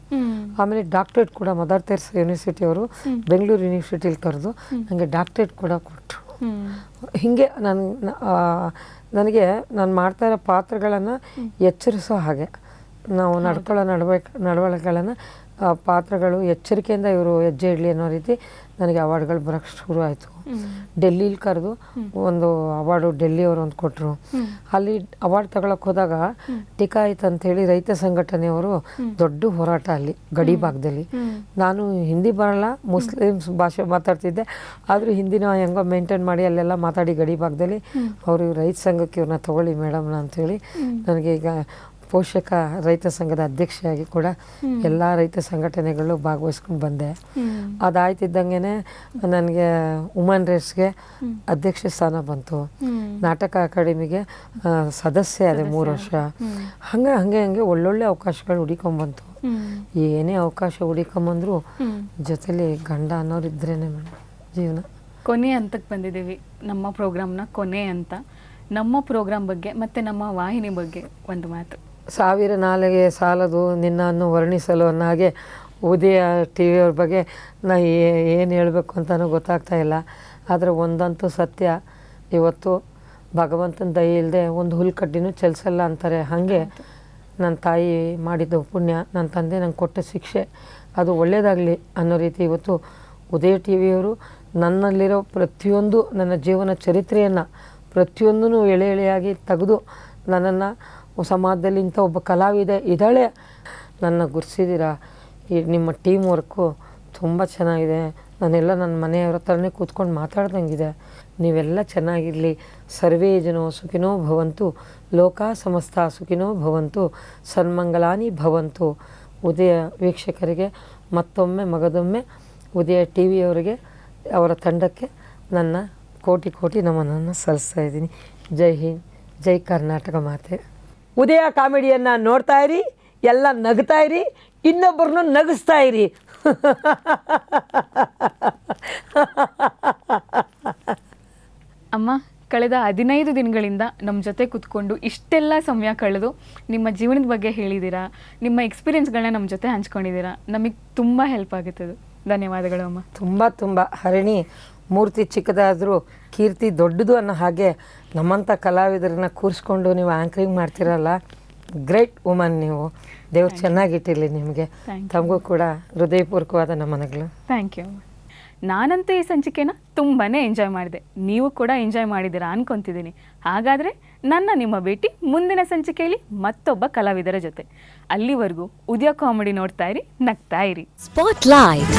[SPEAKER 3] ಆಮೇಲೆ ಡಾಕ್ಟ್ರೇಟ್ ಕೂಡ ಮದರ್ ತೆರೇಸಾ ಯೂನಿವರ್ಸಿಟಿಯವರು ಬೆಂಗಳೂರು ಯೂನಿವರ್ಸಿಟಿಲಿ ಕರೆದು ನನಗೆ ಡಾಕ್ಟ್ರೇಟ್ ಕೂಡ ಕೊಟ್ಟರು. ಹೀಗೆ ನನಗೆ ನಾನು ಮಾಡ್ತಾ ಇರೋ ಪಾತ್ರಗಳನ್ನು ಎಚ್ಚರಿಸೋ ಹಾಗೆ, ನಾವು ನಡ್ಕೊಳ್ಳೋ ನಡವಳಿಕೆಗಳನ್ನು ಪಾತ್ರಗಳು ಎಚ್ಚರಿಕೆಯಿಂದ ಇವರು ಹೆಜ್ಜೆ ಇಡಲಿ ಅನ್ನೋ ರೀತಿ ನನಗೆ ಅವಾರ್ಡ್ಗಳು ಬರೋಕ್ಕೆ ಶುರು ಆಯಿತು. ಡೆಲ್ಲಿಲಿ ಕರೆದು ಒಂದು ಅವಾರ್ಡು ಡೆಲ್ಲಿಯವರು ಒಂದು ಕೊಟ್ಟರು. ಅಲ್ಲಿ ಅವಾರ್ಡ್ ತಗೊಳಕ್ಕೆ ಹೋದಾಗ ಟಿಕಾಯಿತ್ ಅಂತೇಳಿ ರೈತ ಸಂಘಟನೆಯವರು ದೊಡ್ಡ ಹೋರಾಟ ಅಲ್ಲಿ ಗಡಿ ಭಾಗದಲ್ಲಿ. ನಾನು ಹಿಂದಿ ಬರಲ್ಲ, ಮುಸ್ಲಿಮ್ಸ್ ಭಾಷೆ ಮಾತಾಡ್ತಿದ್ದೆ, ಆದರೂ ಹಿಂದಿನ ಹೆಂಗೋ ಮೇಂಟೈನ್ ಮಾಡಿ ಅಲ್ಲೆಲ್ಲ ಮಾತಾಡಿ ಗಡಿ ಭಾಗದಲ್ಲಿ ಅವರು ರೈತ ಸಂಘಕ್ಕೆ ಇವ್ರನ್ನ ತೊಗೊಳ್ಳಿ ಮೇಡಮ್ನ ಅಂಥೇಳಿ ನನಗೆ ಈಗ ಪೋಷಕ ರೈತ ಸಂಘದ ಅಧ್ಯಕ್ಷೆಯಾಗಿ ಕೂಡ ಎಲ್ಲ ರೈತ ಸಂಘಟನೆಗಳು ಭಾಗವಹಿಸ್ಕೊಂಡು ಬಂದೆ. ಅದಾಯ್ತಿದ್ದಂಗೆ ನನಗೆ ವುಮನ್ ರೇಸ್ಗೆ ಅಧ್ಯಕ್ಷ ಸ್ಥಾನ ಬಂತು. ನಾಟಕ ಅಕಾಡೆಮಿಗೆ ಸದಸ್ಯೆ ಅದೇ 3 ವರ್ಷ. ಹಂಗೆ ಒಳ್ಳೊಳ್ಳೆ ಅವಕಾಶಗಳು ಹುಡಿಕೊಂಬಂತು. ಏನೇ ಅವಕಾಶ ಹುಡಿಕೊಂಬಂದ್ರು ಜೊತೆಲಿ ಗಂಡ ಅನ್ನೋರು ಇದ್ರೇನೆ ಮೇಡಮ್ ಜೀವನ.
[SPEAKER 1] ಕೊನೆ ಹಂತಕ್ಕೆ ಬಂದಿದ್ದೀವಿ ನಮ್ಮ ಪ್ರೋಗ್ರಾಮ್ನ ಕೊನೆ ಅಂತ. ನಮ್ಮ ಪ್ರೋಗ್ರಾಮ್ ಬಗ್ಗೆ ಮತ್ತು ನಮ್ಮ ವಾಹಿನಿ ಬಗ್ಗೆ ಒಂದು ಮಾತು.
[SPEAKER 3] 1000 ನಾಲಿಗೆ ಸಾಲದು ನಿನ್ನನ್ನು ವರ್ಣಿಸಲು ಅನ್ನೋ ಹಾಗೆ ಉದಯ ಟಿ ವಿಯವ್ರ ಬಗ್ಗೆ ನಾ ಏನು ಹೇಳಬೇಕು ಅಂತಲೂ ಗೊತ್ತಾಗ್ತಾ ಇಲ್ಲ. ಆದರೆ ಒಂದಂತೂ ಸತ್ಯ, ಇವತ್ತು ಭಗವಂತನ ದಯೆ ಇಲ್ಲದೆ ಒಂದು ಹುಲ್ಕಡ್ಡಿನೂ ಚಲಿಸಲ್ಲ ಅಂತಾರೆ. ಹಾಗೆ ನನ್ನ ತಾಯಿ ಮಾಡಿದ್ದು ಪುಣ್ಯ, ನನ್ನ ತಂದೆ ನಂಗೆ ಕೊಟ್ಟ ಶಿಕ್ಷೆ ಅದು ಒಳ್ಳೆಯದಾಗಲಿ ಅನ್ನೋ ರೀತಿ ಇವತ್ತು ಉದಯ ಟಿ ವಿಯವರು ನನ್ನಲ್ಲಿರೋ ಪ್ರತಿಯೊಂದು ನನ್ನ ಜೀವನ ಚರಿತ್ರೆಯನ್ನು ಪ್ರತಿಯೊಂದೂ ಎಳೆ ಎಳೆಯಾಗಿ ತೆಗೆದು ನನ್ನನ್ನು ಸಮಾಜದಲ್ಲಿ ಇಂಥ ಒಬ್ಬ ಕಲಾವಿದೆ ಇದ್ದಾಳೆ ನನ್ನ ಗುರ್ಸಿದ್ದೀರಾ. ಈ ನಿಮ್ಮ ಟೀಮ್ ವರ್ಕು ತುಂಬ ಚೆನ್ನಾಗಿದೆ. ನಾನೆಲ್ಲ ನನ್ನ ಮನೆಯವ್ರ ಹತ್ರನೇ ಕೂತ್ಕೊಂಡು ಮಾತಾಡ್ದಂಗಿದೆ. ನೀವೆಲ್ಲ ಚೆನ್ನಾಗಿರಲಿ. ಸರ್ವೇ ಜನೋ ಸುಖಿನೋ ಭವಂತು, ಲೋಕ ಸಮಸ್ತ ಸುಖಿನೋ ಭವಂತು, ಸನ್ಮಂಗಲಾನಿ ಭವಂತು. ಉದಯ ವೀಕ್ಷಕರಿಗೆ ಮತ್ತೊಮ್ಮೆ ಮಗದೊಮ್ಮೆ ಉದಯ ಟಿ ವಿಯವರಿಗೆ ಅವರ ತಂಡಕ್ಕೆ ನನ್ನ ಕೋಟಿ ನಮನನ್ನು ಸಲ್ಲಿಸ್ತಾ ಇದ್ದೀನಿ. ಜೈ ಹಿಂದ್, ಜೈ ಕರ್ನಾಟಕ ಮಾತೆ. ಉದಯ ಕಾಮಿಡಿಯನ್ನು ನೋಡ್ತಾ ಇರಿ, ಎಲ್ಲ ನಗ್ತಾ ಇರಿ, ಇನ್ನೊಬ್ಬರನ್ನು ನಗಿಸ್ತಾ ಇರಿ.
[SPEAKER 1] ಅಮ್ಮ, ಕಳೆದ 15 ದಿನಗಳಿಂದ ನಮ್ಮ ಜೊತೆ ಕೂತ್ಕೊಂಡು ಇಷ್ಟೆಲ್ಲ ಸಮಯ ಕಳೆದು ನಿಮ್ಮ ಜೀವನದ ಬಗ್ಗೆ ಹೇಳಿದ್ದೀರಾ, ನಿಮ್ಮ ಎಕ್ಸ್ಪೀರಿಯೆನ್ಸ್ಗಳನ್ನ ನಮ್ಮ ಜೊತೆ ಹಂಚ್ಕೊಂಡಿದ್ದೀರಾ. ನಮಗೆ ತುಂಬ ಹೆಲ್ಪ್ ಆಗುತ್ತದೆ. ಧನ್ಯವಾದಗಳು ಅಮ್ಮ.
[SPEAKER 3] ತುಂಬ ಹರಿಣಿ ಮೂರ್ತಿ ಚಿಕ್ಕದಾದರೂ ಕೀರ್ತಿ ದೊಡ್ಡದು ಅನ್ನೋ ಹಾಗೆ ನಮ್ಮಂಥ ಕಲಾವಿದರನ್ನ ಕೂರಿಸ್ಕೊಂಡು ನೀವು ಆ್ಯಂಕರಿಂಗ್ ಮಾಡ್ತಿರಲ್ಲ, ಗ್ರೇಟ್ ವುಮನ್ ನೀವು. ದೇವ್ರು ಚೆನ್ನಾಗಿಟ್ಟಿರಲಿ ನಿಮಗೆ. ತಮಗೂ ಕೂಡ ಹೃದಯಪೂರ್ವಕವಾದ ನಮನಗಳು.
[SPEAKER 1] Thank you. ನಾನಂತೂ ಈ ಸಂಚಿಕೆನ ತುಂಬಾ ಎಂಜಾಯ್ ಮಾಡಿದೆ, ನೀವು ಕೂಡ ಎಂಜಾಯ್ ಮಾಡಿದ್ದೀರಾ ಅನ್ಕೊತಿದ್ದೀನಿ. ಹಾಗಾದರೆ ನಿಮ್ಮ ಭೇಟಿ ಮುಂದಿನ ಸಂಚಿಕೆಯಲ್ಲಿ ಮತ್ತೊಬ್ಬ ಕಲಾವಿದರ ಜೊತೆ. ಅಲ್ಲಿವರೆಗೂ ಉದಯ ಕಾಮಿಡಿ ನೋಡ್ತಾ ಇರಿ, ನಗ್ತಾ ಇರಿ.
[SPEAKER 2] Spotlight.